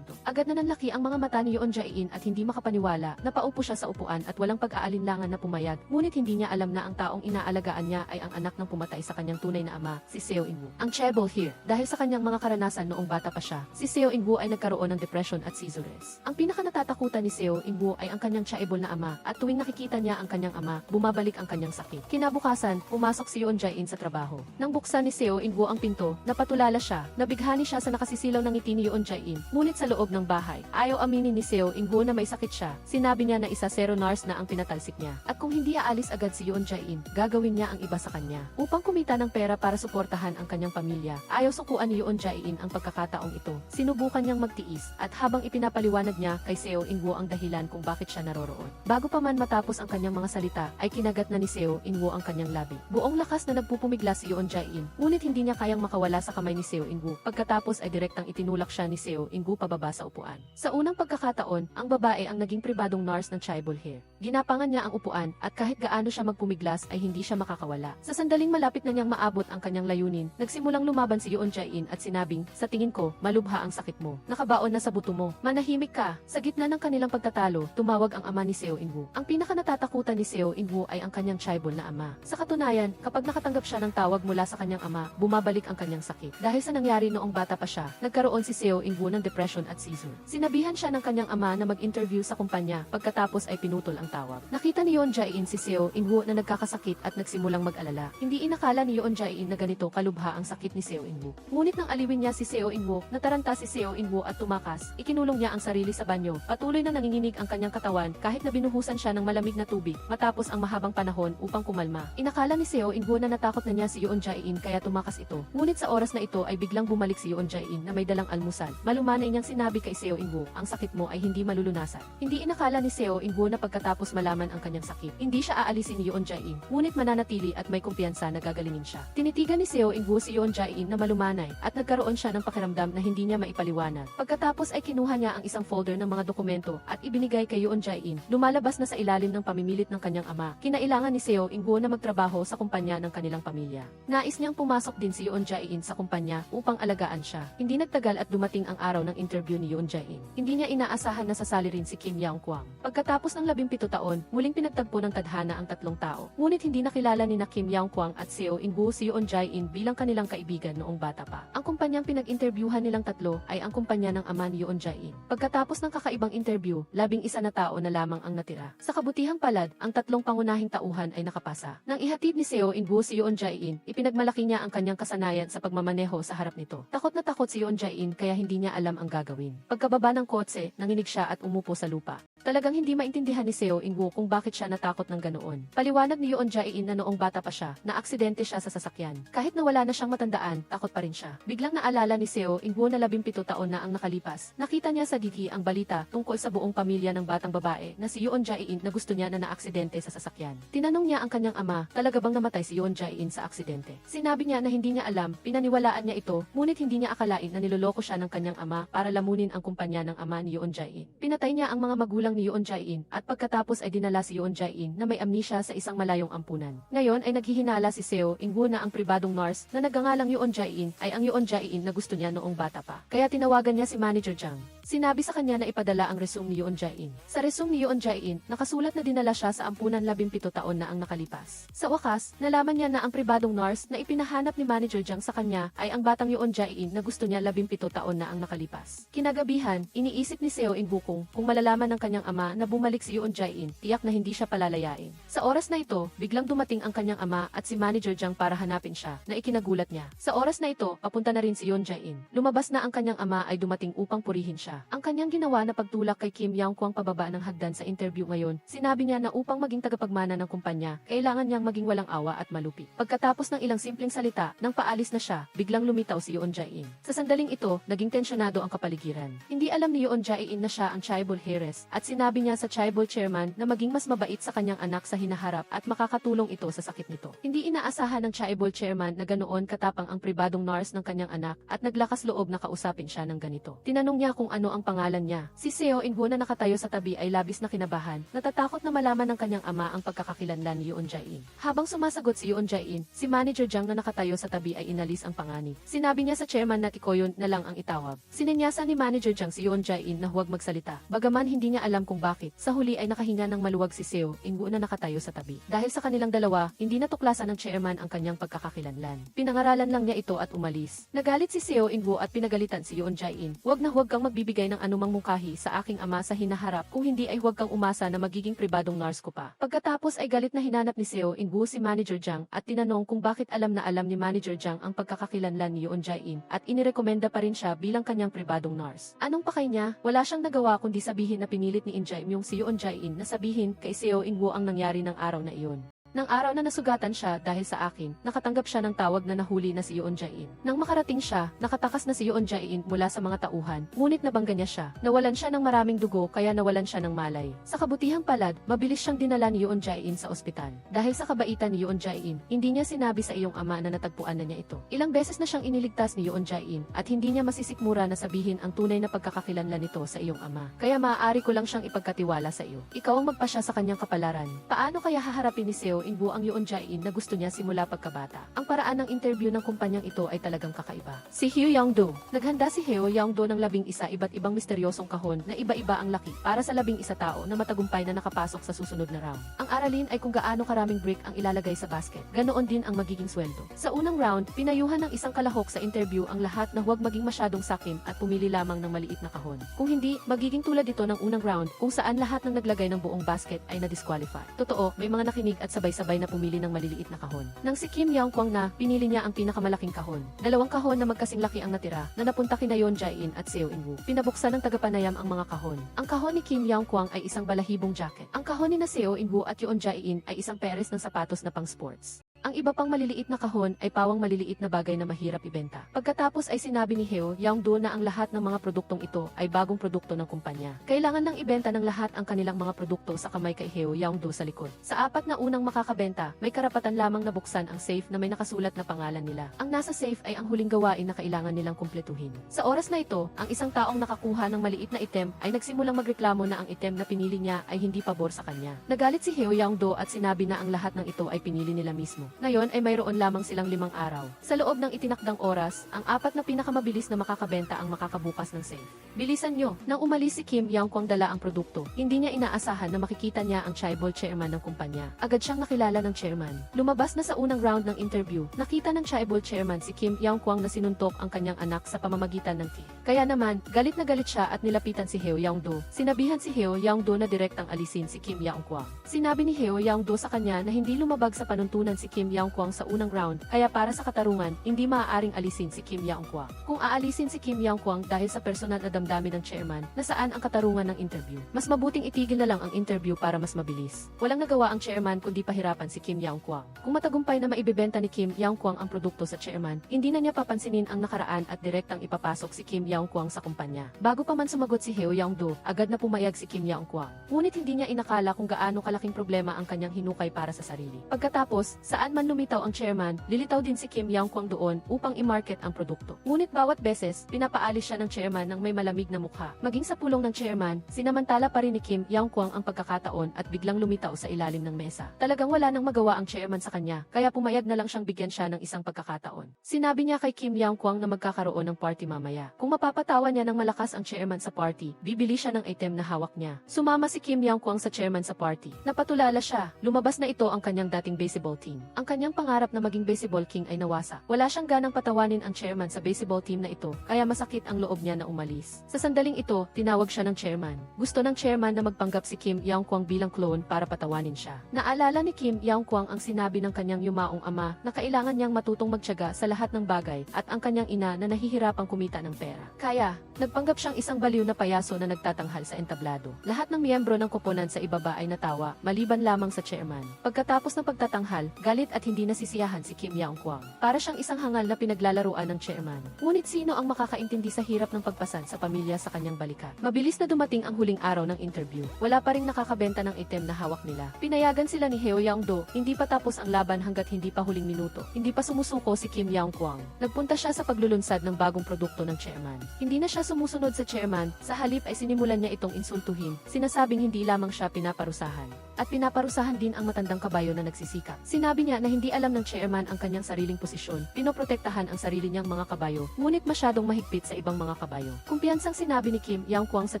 Agad na nanlaki ang mga mata ni Yoon Jae-in at hindi makapaniwala na paupo siya sa upuan at walang pag-aalinlangan na pumayag. Ngunit hindi niya alam na ang taong inaalagaan niya ay ang anak ng pumatay sa kanyang tunay na ama, si Seo In-woo. Ang chaebol here, dahil sa kanyang mga karanasan noong bata pa siya, si Seo In-woo ay nagkaroon ng depression at seizures. Ang pinakanatatakutan ni Seo In-woo ay ang kanyang chaebol na ama at tuwing nakikita niya ang kanyang ama, bumabalik ang kanyang sakit. Kinabukasan, pumasok si Yoon Jae-in sa trabaho. Nang buksan ni Seo In-woo ang pinto, napatulala siya, nabighani siya sa nakasisilaw ng ngiti ni Yoon Jae-in. Ngunit sa loob ng bahay, ayaw aminin ni Seo In-woo na may sakit siya. Sinabi niya na 1-0 nurse na ang pinatalsik niya. At kung hindi aalis agad si Yoon Jae-in, gagawin niya ang iba sa kanya. Upang kumita ng pera para suportahan ang kanyang pamilya, ayaw sukuan ni Yoon Jae-in ang pagkakataong ito. Sinubukan niyang magtiis, at habang ipinapaliwanag niya kay Seo In-woo ang dahilan kung bakit siya naroroon. Bago pa man matapos ang kanyang mga salita, ay kinagat na ni Seo In-woo ang kanyang labi. Buong lakas na nagpupumigla si Yoon Jae-in, ngunit hindi niya kayang makawala sa kamay ni Seo In-woo. Pagkatapos ay direktang itinulak siya ni Seo In-woo pababa sa upuan. Sa unang pagkakataon, ang babae ang naging pribadong nurse ng chaebol hair. Ginapangan niya ang upuan at kahit gaano siya magpumiglas ay hindi siya makakawala. Sa sandaling malapit na niyang maabot ang kanyang layunin, nagsimulang lumaban si Yoon Jae-in at sinabing, "Sa tingin ko, malubha ang sakit mo. Nakabaon na sa buto mo. Manahimik ka." Sa gitna ng kanilang pagtatalo, tumawag ang ama ni Seo In-woo. Ang pinakanatatakutan ni Seo In-woo ay ang kanyang chaebol na ama. Sa katunayan, kapag nakatanggap siya ng tawag mula sa kanyang ama, bumabalik ang kanyang sakit. Dahil sa nangyari noong bata pa siya, nagkaroon si Seo In-woo ng depression at seizure. Sinabihan siya ng kanyang ama na mag-interview sa kumpanya, pagkatapos ay pinutol ang tawag. Nakita ni Yoon Jae-in si Seo In-woo na nagkakasakit at nagsimulang mag-alala. Hindi inakala ni Yoon Jae-in na ganito kalubha ang sakit ni Seo In-woo. Ngunit nang aliwin niya si Seo In-woo, nataranta si Seo In-woo at tumakas. Ikinulong niya ang sarili sa banyo. Patuloy na nanginginig ang kanyang katawan kahit na binuhusan siya ng malamig na tubig matapos ang mahabang panahon upang kumalma. Inakala ni Seo In-woo na natakot na niya si Yoon Jae-in kaya tumakas ito. Ngunit sa oras na ito ay biglang bumalik si Yoon Jae-in na may dalang almusal. Malumanay niyang sinabi kay Seo In-woo, "Ang sakit mo ay hindi malulunasan." Hindi inakala ni Seo In-woo na pagkatapos malaman ang kanyang sakit, hindi siya aalisin ni Yoon Jae-in, ngunit mananatili at may kumpiyansa na gagalingin siya. Tinitigan ni Seo In-woo si Yoon Jae-in na malumanay at nagkaroon siya ng pakiramdam na hindi niya maipaliwanag. Pagkatapos ay kinuha niya ang isang folder ng mga dokumento at ibinigay kay Yoon Jae-in. Lumalabas na sa ilalim ng pamimilit ng kanyang ama. Kinailangan ni Seo In-woo na magtrabaho sa kumpanya ng kanilang pamilya. Nais niyang pumasok din si Yoon Jae-in sa kumpanya upang alagaan siya. Hindi nagtagal at dumating ang araw ng interview ni Yoon Jae-in. Hindi niya inaasahan na sasali rin si Kim Young Kwang. Pagkatapos ng 17 taon, muling pinagtagpo ng tadhana ang tatlong tao. Ngunit hindi nakilala ni Kim Young Kwang at Seo In-woo si Yoon Jae-in bilang kanilang kaibigan noong bata pa. Ang kumpanyang pinag-interviewhan nilang tatlo ay ang kumpanya ng ama ni Yoon Jae-in. Pagkatapos ng kakaibang interview, 11 na tao na lamang ang natira. Sa kabutihang palad, ang tatlong pangunahing tauhan ay nakapasa. Nang ihatid ni Seo In-woo si Yoon Jae-in, ipinagmalaki niya ang kanyang kasanayan sa pagmamaneho sa harap nito. Takot na takot si Yoon Jae-in kaya hindi niya alam ang gagawin. Pagkababa ng kotse, nanginig siya at umupo sa lupa. Talagang hindi maintindihan ni Seo In-woo kung bakit siya natakot ng ganoon. Paliwanag ni Yoon Jae-in na noong bata pa siya, na aksidente siya sa sasakyan. Kahit na wala na siyang matandaan, takot pa rin siya. Biglang naalala ni Seo In-woo na 17 taon na ang nakalipas. Nakita niya sa DT ang balita tungkol sa buong pamilya ng batang babae na si Yoon Jae-in na gusto niya na naaksidente sa sasakyan. Tinanong niya ang kanyang ama, talaga bang namatay si Yoon Jae-in sa aksidente? Sinabi niya na hindi niya alam, pinaniwalaan niya ito, ngunit hindi niya akalain na niloloko siya ng kanyang ama para lamunin ang kumpanya ng ama ni Yoon Jae-in. Pinatay niya ang mga magulang ni Yoon Jae-in at pagkatapos ay dinala si Yoon Jae-in na may amnesia sa isang malayong ampunan. Ngayon ay naghihinala si Seo In-woo na ang pribadong nurse na nagngangalang Yoon Jae-in ay ang Yoon Jae-in na gusto niya noong bata pa. Kaya tinawagan niya si Manager Jang. Sinabi sa kanya na ipadala ang resume ni Yoon Jae-in. Sa resume ni Yoon Jae-in, nakasulat na dinala siya sa ampunan 17 taon na ang nakalipas. Sa wakas, nalaman niya na ang pribadong nurse na ipinahanap ni Manager Jang sa kanya ay ang batang Yoon Jae-in na gusto niya 17 taon na ang nakalipas. Kinagabihan, iniisip ni Seo In-woo kung malalaman ng kanyang ama na bumalik si Yoon Jae-in, tiyak na hindi siya palalayain. Sa oras na ito, biglang dumating ang kanyang ama at si Manager Jang para hanapin siya, na ikinagulat niya. Sa oras na ito, papunta na rin si Yoon Jae-in. Lumabas na ang kanyang ama ay dumating upang purihin siya. Ang kanyang ginawa na pagtulak kay Kim Young-kwang pababa ng hagdan sa interview ngayon, sinabi niya na upang maging tagapagmana ng kumpanya, kailangan niyang maging walang awa at malupit. Pagkatapos ng ilang simpleng salita, nang paalis na siya, biglang lumitaw si Yoon Jae-in. Sa sandaling ito, naging tensyonado ang kapaligiran. Hindi alam ni Yoon Jae-in na siya ang chaebol heiress, at sinabi niya sa chaebol chairman na maging mas mabait sa kanyang anak sa hinaharap at makakatulong ito sa sakit nito. Hindi inaasahan ng chaebol chairman na ganoon katapang ang pribadong nurse ng kanyang anak at naglakas loob na kausapin siya ng ganito. Tinanong niya kung ano ang pangalan niya. Si Seo In-woo na nakatayo sa tabi ay labis na kinabahan, natatakot na malaman ng kanyang ama ang pagkakakilanlan ni Yoon Jae-in. Habang sumasagot si Yoon Jae-in, si Manager Jang na nakatayo sa tabi ay inalis ang panganib. Sinabi niya sa chairman na Ikoyon na lang ang itawag. Sinenyasan ni Manager Jang si Yoon Jae-in na huwag magsalita. Bagaman hindi niya alam kung bakit, sa huli ay nakahinga ng maluwag si Seo In-woo na nakatayo sa tabi. Dahil sa kanilang dalawa, hindi natuklasan ng chairman ang kanyang pagkakakilanlan. Pinangaralan lang niya ito at umalis. Nagalit si Seo In-woo at pinagalitan si Yoon Jae-in. Huwag na huwag kang magbibigay ng anumang mungkahi sa aking ama sa hinaharap, kung hindi ay huwag kang umasa na magiging pribadong nurse ko pa. Pagkatapos ay galit na hinanap ni Seo In-woo si Manager Jang at tinanong kung bakit alam na alam ni Manager Jang ang pagkakakilanlan ni Yoon Jae-in at inirekomenda pa rin siya bilang kanyang pribadong nurse. Anong pakay niya? Wala siyang nagawa kundi sabihin na pinilit ni In Jae-myung si Yoon Jae-in na sabihin kay Seo In-woo ang nangyari ng araw na iyon. Nang araw na nasugatan siya dahil sa akin, nakatanggap siya ng tawag na nahuli na si Yoon Jae-in. Nang makarating siya, nakatakas na si Yoon Jae-in mula sa mga tauhan, ngunit nabangga niya siya. Nawalan siya ng maraming dugo kaya nawalan siya ng malay. Sa kabutihang palad, mabilis siyang dinala ni Yoon Jae-in sa ospital. Dahil sa kabaitan ni Yoon Jae-in, hindi niya sinabi sa iyong ama na natagpuan na niya ito. Ilang beses na siyang iniligtas ni Yoon Jae-in at hindi niya masisikmura na sabihin ang tunay na pagkakakilanlan nito sa iyong ama. Kaya maaari ko lang siyang ipagkatiwala sa iyo. Ikaw ang magpasya sa kanyang kapalaran. Paano kaya haharapin ni Seo In-woo ang Yoon Jae-in na gusto niya simula pagkabata? Ang paraan ng interview ng kumpanyang ito ay talagang kakaiba. Si Heo Young-do. Naghanda si Heo Young-do ng 11 iba't ibang misteryosong kahon na iba-iba ang laki para sa 11 tao na matagumpay na nakapasok sa susunod na round. Ang aralin ay kung gaano karaming brick ang ilalagay sa basket. Ganoon din ang magiging sweldo. Sa unang round, pinayuhan ng isang kalahok sa interview ang lahat na huwag maging masyadong sakim at pumili lamang ng maliit na kahon. Kung hindi, magiging tulad ito ng unang round kung saan lahat ng naglagay ng buong basket ay na-disqualify. Totoo, may mga nakinig at sabay-sabay na pumili ng maliliit na kahon. Nang si Kim Young-kwang na, pinili niya ang pinakamalaking kahon. Dalawang kahon na magkasing laki ang natira, na napunta kina Yoon Jae-in at Seo In-woo. Pinabuksan ng tagapanayam ang mga kahon. Ang kahon ni Kim Young-kwang ay isang balahibong jacket. Ang kahon ni na Seo In-woo at Yoon Jae-in ay isang pares ng sapatos na pang-sports. Ang iba pang maliliit na kahon ay pawang maliliit na bagay na mahirap ibenta. Pagkatapos ay sinabi ni Heo Young-do na ang lahat ng mga produktong ito ay bagong produkto ng kumpanya. Kailangan nang ibenta ng lahat ang kanilang mga produkto sa kamay kay Heo Young-do sa likod. Sa apat na unang makakabenta, may karapatan lamang na buksan ang safe na may nakasulat na pangalan nila. Ang nasa safe ay ang huling gawain na kailangan nilang kumpletuhin. Sa oras na ito, ang isang taong nakakuha ng maliit na item ay nagsimulang magreklamo na ang item na pinili niya ay hindi pabor sa kanya. Nagalit si Heo Young-do at sinabi na ang lahat ng ito ay pinili nila mismo. Ngayon ay mayroon lamang silang 5 araw. Sa loob ng itinakdang oras, ang 4 na pinakamabilis na makakabenta ang makakabukas ng safe. Bilisan nyo! Nang umalis si Kim Young-kwang dala ang produkto, hindi niya inaasahan na makikita niya ang chaebol chairman ng kumpanya. Agad siyang nakilala ng chairman. Lumabas na sa unang round ng interview, nakita ng chaebol chairman si Kim Young-kwang na sinuntok ang kanyang anak sa pamamagitan ng tea. Kaya naman, galit na galit siya at nilapitan si Heo Young-do. Sinabihan si Heo Young-do na direktang alisin si Kim Young-kwang. Sinabi ni Heo Young-do sa kanya na hindi lumabag sa panuntunan si Kim Young-kwang sa unang round, kaya para sa katarungan, hindi maaaring alisin si Kim Young-kwang. Kung aalisin si Kim Young-kwang dahil sa personal na damdamin ng chairman, nasaan ang katarungan ng interview? Mas mabuting itigil na lang ang interview para mas mabilis. Walang nagawa ang chairman kundi pahirapan si Kim Young-kwang. Kung matagumpay na maibebenta ni Kim Young-kwang ang produkto sa chairman, hindi na niya papansinin ang nakaraan at direktang ipapasok si Kim Young-kwang sa kumpanya. Bago pa man sumagot si Heo Young-do, agad na pumayag si Kim Young-kwang. Ngunit hindi niya inakala kung gaano kalaking problema ang kanyang hinukay para sa sarili. Pagkatapos, saan Saan man lumitaw ang chairman, lilitaw din si Kim Yang-kwang doon upang i-market ang produkto. Ngunit bawat beses, pinapaalis siya ng chairman ng may malamig na mukha. Maging sa pulong ng chairman, sinamantala pa rin ni Kim Yang-kwang ang pagkakataon at biglang lumitaw sa ilalim ng mesa. Talagang wala nang magawa ang chairman sa kanya, kaya pumayag na lang siyang bigyan siya ng isang pagkakataon. Sinabi niya kay Kim Yang-kwang na magkakaroon ng party mamaya. Kung mapapatawa niya ng malakas ang chairman sa party, bibili siya ng item na hawak niya. Sumama si Kim Yang-kwang sa chairman sa party. Napatulala siya. Lumabas na ito ang kanyang dating baseball team. Ang kanyang pangarap na maging baseball king ay nawasa. Wala siyang ganang patawanin ang chairman sa baseball team na ito, kaya masakit ang loob niya na umalis. Sa sandaling ito, tinawag siya ng chairman. Gusto ng chairman na magpanggap si Kim Yang-kwang bilang clone para patawanin siya. Naalala ni Kim Yang-kwang ang sinabi ng kanyang yumaong ama na kailangan niyang matutong magtiyaga sa lahat ng bagay at ang kanyang ina na nahihirapang kumita ng pera. Kaya, nagpanggap siyang isang baliw na payaso na nagtatanghal sa entablado. Lahat ng miyembro ng koponan sa ibaba ay natawa, maliban lamang sa chairman. Pagkatapos ng pagtatanghal, galit at hindi nasisiyahan si Kim Yang-kwang. Para siyang isang hangal na pinaglalaruan ng chairman. Ngunit sino ang makakaintindi sa hirap ng pagpasan sa pamilya sa kanyang balikat? Mabilis na dumating ang huling araw ng interview. Wala pa ring nakakabenta ng item na hawak nila. Pinayagan sila ni Heo Yang-do, hindi pa tapos ang laban hanggat hindi pa huling minuto. Hindi pa sumusuko si Kim Yang-kwang. Nagpunta siya sa paglulunsad ng bagong produkto ng chairman. Hindi na siya sumusunod sa chairman, sa halip ay sinimulan niya itong insultuhin, sinasabing hindi lamang siya pinaparusahan. At pinaparusahan din ang matandang kabayo na nagsisikap. Sinabi niya na hindi alam ng chairman ang kanyang sariling posisyon, pinoprotektahan ang sarili niyang mga kabayo, ngunit masyadong mahigpit sa ibang mga kabayo. Kumpiyansang sinabi ni Kim Yang-kwang sa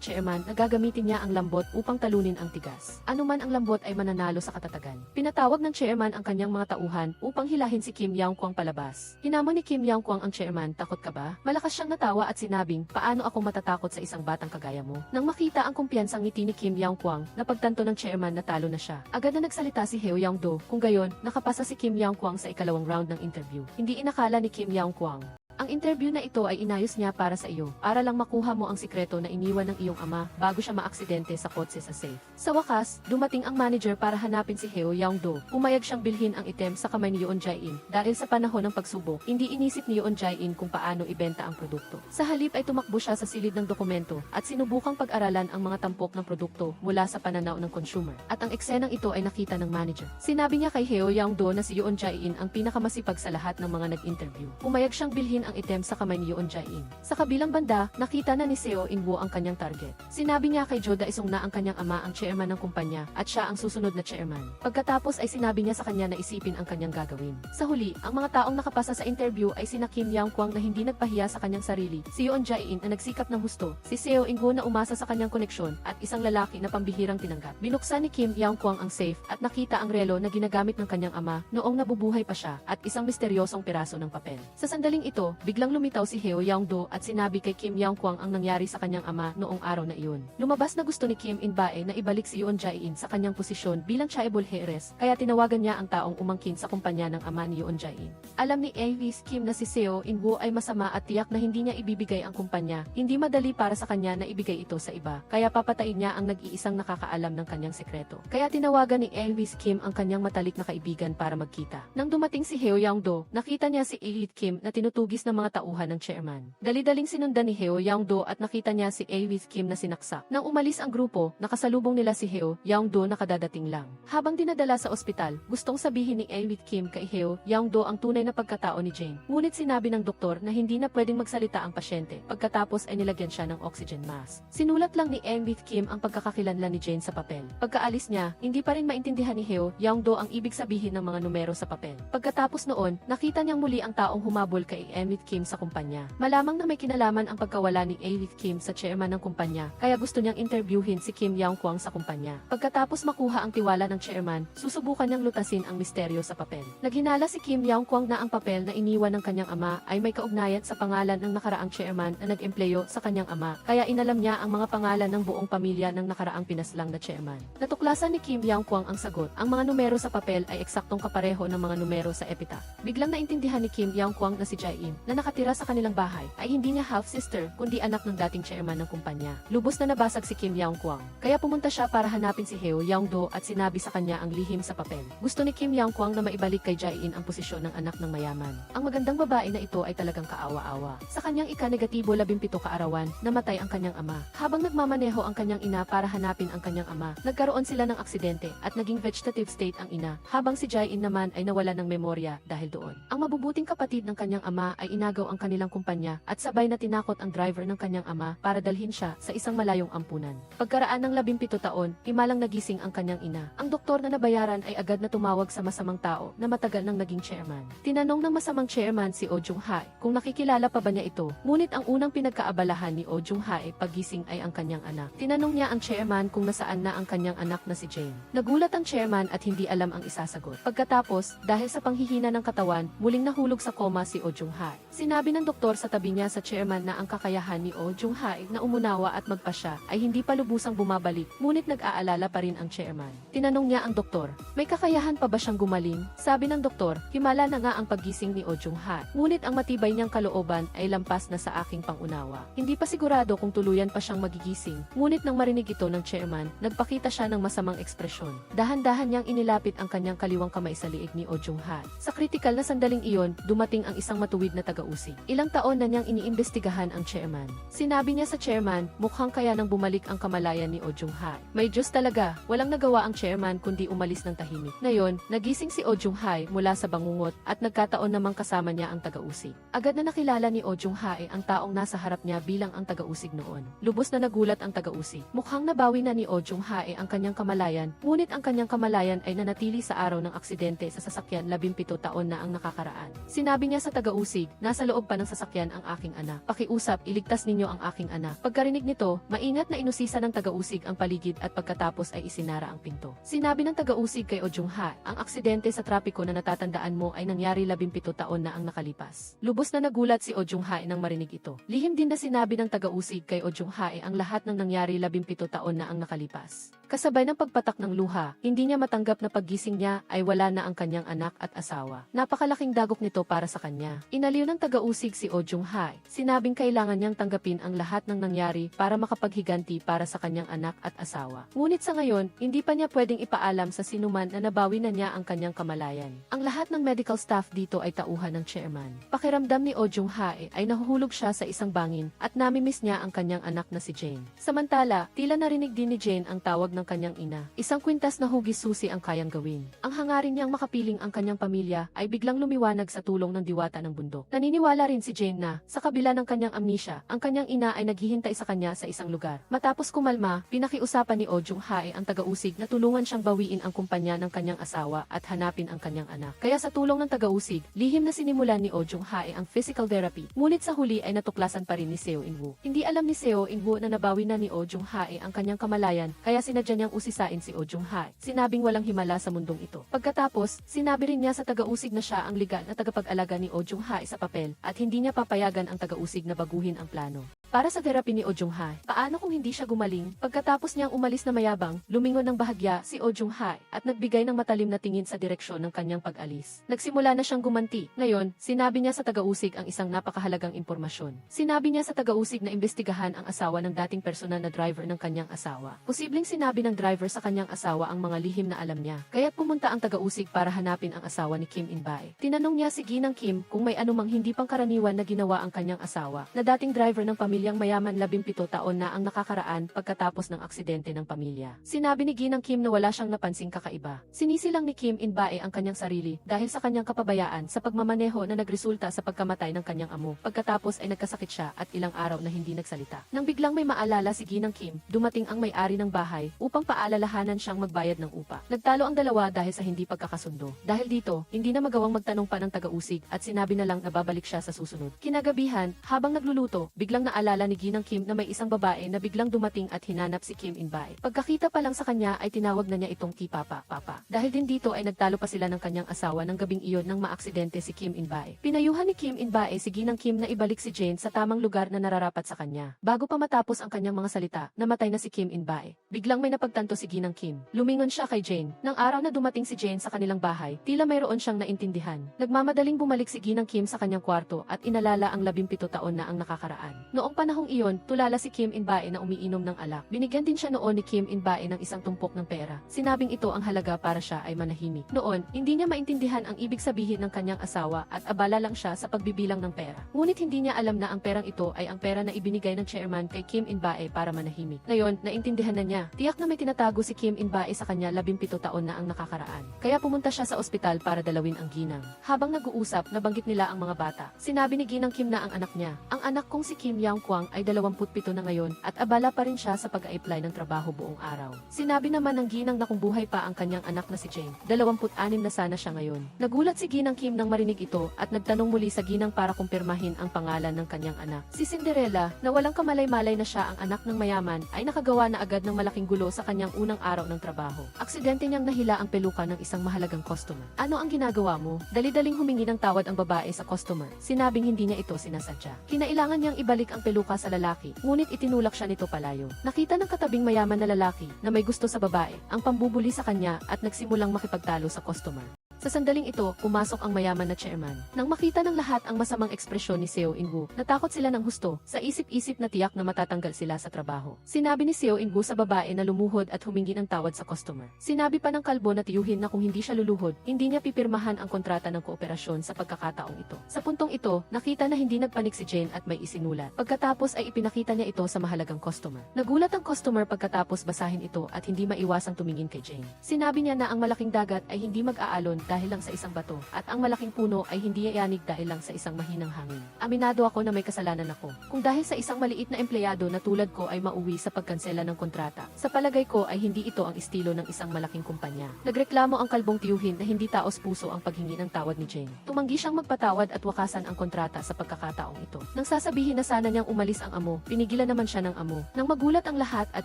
chairman na gagamitin niya ang lambot upang talunin ang tigas. Anuman ang lambot ay mananalo sa katatagan. Pinatawag ng chairman ang kanyang mga tauhan upang hilahin si Kim Yang-kwang palabas. Hinamon ni Kim Yang-kwang ang chairman, takot ka ba? Malakas siyang natawa at sinabing, paano ako matatakot sa isang batang kagaya mo? Nang makita ang kumpiyansang ngiti ni Kim Yang-kwang, napagtanto ng chairman na talo na siya. Agad na nagsalita si Heo Yang-do, kung gayon, nakapasa si Kim Yang-kwang sa ikalawang round ng interview. Hindi inakala ni Kim Yang-kwang. Ang interview na ito ay inayos niya para sa iyo, para lang makuha mo ang sikreto na iniwan ng iyong ama bago siya maaksidente sa kotse sa safe. Sa wakas, dumating ang manager para hanapin si Heo Yang-do. Pumayag siyang bilhin ang item sa kamay ni Yoon Jae-in. Dahil sa panahon ng pagsubok, hindi inisip ni Yoon Jae-in kung paano ibenta ang produkto. Sa halip ay tumakbo siya sa silid ng dokumento at sinubukang pag-aralan ang mga tampok ng produkto mula sa pananaw ng consumer. At ang eksenang ito ay nakita ng manager. Sinabi niya kay Heo Yang-do na si Yoon Jae-in ang pinakamasipag sa lahat ng mga nag-interview. Pumayag siyang bilhin ang item sa kamay ni Yoon Jae-in. Sa kabilang banda, nakita na ni Seo In-woo ang kanyang target. Sinabi niya kay Jo Dae-sung na ang kanyang ama ang chairman ng kumpanya at siya ang susunod na chairman. Pagkatapos ay sinabi niya sa kanya na isipin ang kanyang gagawin. Sa huli, ang mga taong nakapasa sa interview ay sina Kim Yang-kwang na hindi nagpahiya sa kanyang sarili, si Yoon Jae-in na nagsikap ng husto, si Seo In-woo na umasa sa kanyang koneksyon, at isang lalaki na pambihirang tinanggap. Binuksan ni Kim Yang-kwang ang safe at nakita ang relo na ginagamit ng kanyang ama noong nabubuhay pa siya at isang misteryosong piraso ng papel. Sa sandaling ito, biglang lumitaw si Heo Yang-do at sinabi kay Kim Yang-kwang ang nangyari sa kanyang ama noong araw na iyon. Lumabas na gusto ni Kim In-bae na ibalik si Yoon Jae-in sa kanyang posisyon bilang chaebol heiress, kaya tinawagan niya ang taong umangkin sa kumpanya ng ama ni Yoon Jae-in. Alam ni Avis Kim na si Seo In-woo ay masama at tiyak na hindi niya ibibigay ang kumpanya. Hindi madali para sa kanya na ibigay ito sa iba, kaya papatayin niya ang nag-iisang nakakaalam ng kanyang sekreto. Kaya tinawagan ni Avis Kim ang kanyang matalik na kaibigan para magkita. Nang dumating si Heo Yang-do, nakita niya si Avis Kim na tinutugis ng mga tauhan ng chairman. Dali-daling sinundan ni Heo Yang-do at nakita niya si Avis Kim na sinaksak. Nang umalis ang grupo, nakasalubong nila si Heo Yang-do na kadadating lang. Habang dinadala sa ospital, gustong sabihin ni Avis Kim kay Heo Yang-do ang tunay na pagkatao ni Jane. Ngunit sinabi ng doktor na hindi na pwedeng magsalita ang pasyente. Pagkatapos ay nilagyan siya ng oxygen mask. Sinulat lang ni Avis Kim ang pagkakakilanlan ni Jane sa papel. Pagkaalis niya, hindi pa rin maintindihan ni Heo Yang-do ang ibig sabihin ng mga numero sa papel. Pagkatapos noon, nakita niyang muli ang taong humabol kay Avis Kim sa kumpanya. Malamang na may kinalaman ang pagkawala ni Avis Kim sa chairman ng kumpanya, kaya gusto niyang interviewin si Kim Yang-kwang sa kumpanya. Pagkatapos makuha ang tiwala ng chairman, susubukan niyang lutasin ang misteryo sa papel. Naghinala si Kim Yang-kwang na ang papel na iniwan ng kanyang ama ay may kaugnayan sa pangalan ng nakaraang chairman na nag-empleyo sa kanyang ama, kaya inalam niya ang mga pangalan ng buong pamilya ng nakaraang pinaslang na chairman. Natuklasan ni Kim Yang-kwang ang sagot. Ang mga numero sa papel ay eksaktong kapareho ng mga numero sa epitaph. Biglang naintindihan ni Kim Yang-kwang na si Jae-in na nakatira sa kanilang bahay ay hindi niya half-sister kundi anak ng dating chairman ng kumpanya. Lubos na nabasag si Kim Yong-kwang. Kaya pumunta siya para hanapin si Heo Young-do at sinabi sa kanya ang lihim sa papel. Gusto ni Kim Yong-kwang na maibalik kay Jae-in ang posisyon ng anak ng mayaman. Ang magandang babae na ito ay talagang kaawa-awa. Sa kanyang ika-negatibo 17 kaarawan, namatay ang kanyang ama. Habang nagmamaneho ang kanyang ina para hanapin ang kanyang ama, nagkaroon sila ng aksidente at naging vegetative state ang ina, habang si Jae-in naman ay nawala ng memorya dahil doon. Ang mabubuting kapatid ng kanyang ama ay inagaw ang kanilang kumpanya at sabay na tinakot ang driver ng kanyang ama para dalhin siya sa isang malayong ampunan. Pagkaraan ng 17 taon, himalang nagising ang kanyang ina. Ang doktor na nabayaran ay agad na tumawag sa masamang tao na matagal nang naging chairman. Tinanong ng masamang chairman si Oh Jung-hae kung nakikilala pa ba niya ito, ngunit ang unang pinagkaabalahan ni Oh Jung-hae paggising ay ang kanyang anak. Tinanong niya ang chairman kung nasaan na ang kanyang anak na si Jane. Nagulat ang chairman at hindi alam ang isasagot. Pagkatapos, dahil sa panghihina ng katawan, muling nahulog sa koma si Oh Jung-hae. Sinabi ng doktor sa tabi niya sa chairman na ang kakayahan ni Oh Jung-hae na umunawa at magpasya ay hindi pa lubusang bumabalik, ngunit nag-aalala pa rin ang chairman. Tinanong niya ang doktor, may kakayahan pa ba siyang gumaling? Sabi ng doktor, himala na nga ang paggising ni Oh Jung-hae. Ngunit ang matibay niyang kalooban ay lampas na sa aking pangunawa. Hindi pa sigurado kung tuluyan pa siyang magigising, ngunit nang marinig ito ng chairman, nagpakita siya ng masamang ekspresyon. Dahan-dahan niyang inilapit ang kanyang kaliwang kamay sa liig ni Oh Jung-hae. Sa kritikal na sandaling iyon, dumating ang isang matuwid na taga-usig. Ilang taon na niyang iniimbestigahan ang chairman. Sinabi niya sa chairman, mukhang kaya nang bumalik ang kamalayan ni Oh Jung-hae. May Diyos talaga, walang nagawa ang chairman kundi umalis ng tahimik. Ngayon, nagising si Oh Jung-hae mula sa bangungot at nagkataon namang kasama niya ang taga-usig. Agad na nakilala ni Oh Jung-hae ang taong nasa harap niya bilang ang taga-usig noon. Lubos na nagulat ang taga-usig. Mukhang nabawi na ni Oh Jung-hae ang kanyang kamalayan, ngunit ang kanyang kamalayan ay nanatili sa araw ng aksidente sa sasakyan 17 taon na ang nakakaraan. Sinabi niya sa taga-usig, nasa loob pa ng sasakyan ang aking anak. Pakiusap, iligtas ninyo ang aking anak. Pagkarinig nito, maingat na inusisa ng taga-usig ang paligid at pagkatapos ay isinara ang pinto. Sinabi ng taga-usig kay Oh Jung-hae, ang aksidente sa trapiko na natatandaan mo ay nangyari 17 taon na ang nakalipas. Lubos na nagulat si Oh Jung-hae nang marinig ito. Lihim din na sinabi ng taga-usig kay Oh Jung-hae ang lahat ng nangyari 17 taon na ang nakalipas. Kasabay ng pagpatak ng luha, hindi niya matanggap na paggising niya ay wala na ang kanyang anak at asawa. Napakalaking dagok nito para sa kanya. Inaliw ng taga-usig si Oh Jung-hae. Sinabing kailangan niyang tanggapin ang lahat ng nangyari para makapaghiganti para sa kanyang anak at asawa. Ngunit sa ngayon, hindi pa niya pwedeng ipaalam sa sinuman na nabawi na niya ang kanyang kamalayan. Ang lahat ng medical staff dito ay tauhan ng chairman. Pakiramdam ni Oh Jung-hae ay nahuhulog siya sa isang bangin at namimiss niya ang kanyang anak na si Jane. Samantala, tila narinig din ni Jane ang tawag ng kanyang ina. Isang kwintas na hugis susi ang kayang gawin. Ang hangarin niyang makapiling ang kanyang pamilya ay biglang lumiwanag sa tulong ng diwata ng bundok. Naniniwala rin si Jane na, sa kabila ng kanyang amnesia, ang kanyang ina ay naghihintay sa kanya sa isang lugar. Matapos kumalma, pinakiusapan ni Oh Jung-hae ang taga-usig na tulungan siyang bawiin ang kumpanya ng kanyang asawa at hanapin ang kanyang anak. Kaya sa tulong ng taga-usig, lihim na sinimulan ni Oh Jung-hae ang physical therapy. Ngunit sa huli ay natuklasan pa rin ni Seo In-woo. Hindi alam ni Seo In-woo na nabawi na ni Oh Jung-hae ang kanyang kamalayan, kaya sinadya niyang usisain si Oh Jung-hae. Sinabing walang himala sa mundong ito. Pagkatapos, sinabi rin niya sa taga-usig na siya ang legal na tagapag-alaga ni Oh Jung-hae sa papel at hindi niya papayagan ang taga-usig na baguhin ang plano. Para sa therapy ni Oh Jung-hae, paano kung hindi siya gumaling? Pagkatapos niyang umalis na mayabang, lumingon ng bahagya si Oh Jung-hae at nagbigay ng matalim na tingin sa direksyon ng kanyang pag-alis. Nagsimula na siyang gumanti. Ngayon, sinabi niya sa taga-usig ang isang napakahalagang impormasyon. Sinabi niya sa taga-usig na imbestigahan ang asawa ng dating personal na driver ng kanyang asawa. Posibleng sinabi ng driver sa kanyang asawa ang mga lihim na alam niya, kaya't pumunta ang taga-usig para hanapin ang asawa ni Kim In-bae. Tinanong niya si Ginang Kim kung may anumang hindi pangkaraniwan na ginawa ang kanyang asawa, na dating driver ng pamilyang mayaman 17 taon na ang nakakaraan pagkatapos ng aksidente ng pamilya. Sinabi ni Ginang Kim na wala siyang napansing kakaiba. Sinisi lang ni Kim In-bae ang kanyang sarili dahil sa kanyang kapabayaan sa pagmamaneho na nagresulta sa pagkamatay ng kanyang amo. Pagkatapos ay nagkasakit siya at ilang araw na hindi nagsalita. Nang biglang may maalala si Ginang Kim, dumating ang may-ari ng bahay upang paalalahanan siyang magbayad ng upa. Nagtalo ang dalawa dahil sa hindi pagkakasundo. Dahil dito, hindi na magawang magtanong pa ng taga-usig at sinabi na lang na babalik siya sa susunod. Kinagabihan, habang nagluluto, biglang naalala naalala ni Ginang Kim na may isang babae na biglang dumating at hinanap si Kim Inbae. Pagkakita pa lang sa kanya ay tinawag na niya itong Kipapa, Papa. Dahil din dito ay nagtalo pa sila ng kanyang asawa ng gabing iyon nang maaksidente si Kim Inbae. Pinayuhan ni Kim Inbae si Ginang Kim na ibalik si Jane sa tamang lugar na nararapat sa kanya. Bago pa matapos ang kanyang mga salita, namatay na si Kim Inbae. Biglang may napagtanto si Ginang Kim. Lumingon siya kay Jane. Nang araw na dumating si Jane sa kanilang bahay, tila mayroon siyang naintindihan. Nagmamadaling bumalik si Ginang Kim sa kanyang kwarto at inalala ang 17 taon na ang nakakaraan. Noong panahong iyon, tulala si Kim Inbae na umiinom ng alak. Binigyan din siya noon ni Kim Inbae ng isang tumpok ng pera. Sinabing ito ang halaga para siya ay manahimik. Noon, hindi niya maintindihan ang ibig sabihin ng kanyang asawa at abala lang siya sa pagbibilang ng pera. Ngunit hindi niya alam na ang perang ito ay ang pera na ibinigay ng chairman kay Kim Inbae para manahimik. Ngayon, naintindihan na niya. Tiyak na may tinatago si Kim Inbae sa kanya 17 taon na ang nakakaraan. Kaya pumunta siya sa ospital para dalawin ang ginang. Habang nag-uusap, nabanggit nila ang mga bata. Sinabi ni Ginang Kim na ang anak niya. Ang anak kong si Kim Yang Kwang ay 27 na ngayon at abala pa rin siya sa pag-a-apply ng trabaho buong araw. Sinabi naman ng ginang na kung buhay pa ang kanyang anak na si Jane, 26 na sana siya ngayon. Nagulat si Ginang Kim nang marinig ito at nagtanong muli sa ginang para kumpirmahin ang pangalan ng kanyang anak. Si Cinderella, na walang kamalay-malay na siya ang anak ng mayaman, ay nakagawa na agad ng malaking gulo sa kanyang unang araw ng trabaho. Aksidente niyang nahila ang peluka ng isang mahalagang customer. Ano ang ginagawa mo? Dali-daling humingi ng tawad ang babae sa customer. Sinabing hindi niya ito sinasadya. Kinailangan niyang ibalik ang peluka sa lalaki, ngunit itinulak siya nito palayo. Nakita ng katabing mayaman na lalaki na may gusto sa babae ang pambubuli sa kanya at nagsimulang makipagtalo sa customer. Sa sandaling ito, pumasok ang mayaman na chairman. Nang makita ng lahat ang masamang ekspresyon ni Seo In-woo, natakot sila ng husto, sa isip-isip na tiyak na matatanggal sila sa trabaho. Sinabi ni Seo In-woo sa babae na lumuhod at humingi ng tawad sa customer. Sinabi pa ng kalbo na tiyuhin na kung hindi siya luluhod, hindi niya pipirmahan ang kontrata ng kooperasyon sa pagkakataong ito. Sa puntong ito, nakita na hindi nagpanik si Jane at may isinulat. Pagkatapos ay ipinakita niya ito sa mahalagang customer. Nagulat ang customer pagkatapos basahin ito at hindi maiwasang tumingin kay Jane. Sinabi niya na ang malaking dagat ay hindi mag-aalon dahil lang sa isang bato, at ang malaking puno ay hindi yayanig dahil lang sa isang mahinang hangin. Aminado ako na may kasalanan ako. Kung dahil sa isang maliit na empleyado na tulad ko ay mauwi sa pagkansela ng kontrata, sa palagay ko ay hindi ito ang estilo ng isang malaking kumpanya. Nagreklamo ang kalbong tiyuhin na hindi taos puso ang paghingi ng tawad ni Jane. Tumanggi siyang magpatawad at wakasan ang kontrata sa pagkakataong ito. Nang sasabihin na sana niyang umalis ang amo, pinigilan naman siya ng amo. Nang magulat ang lahat at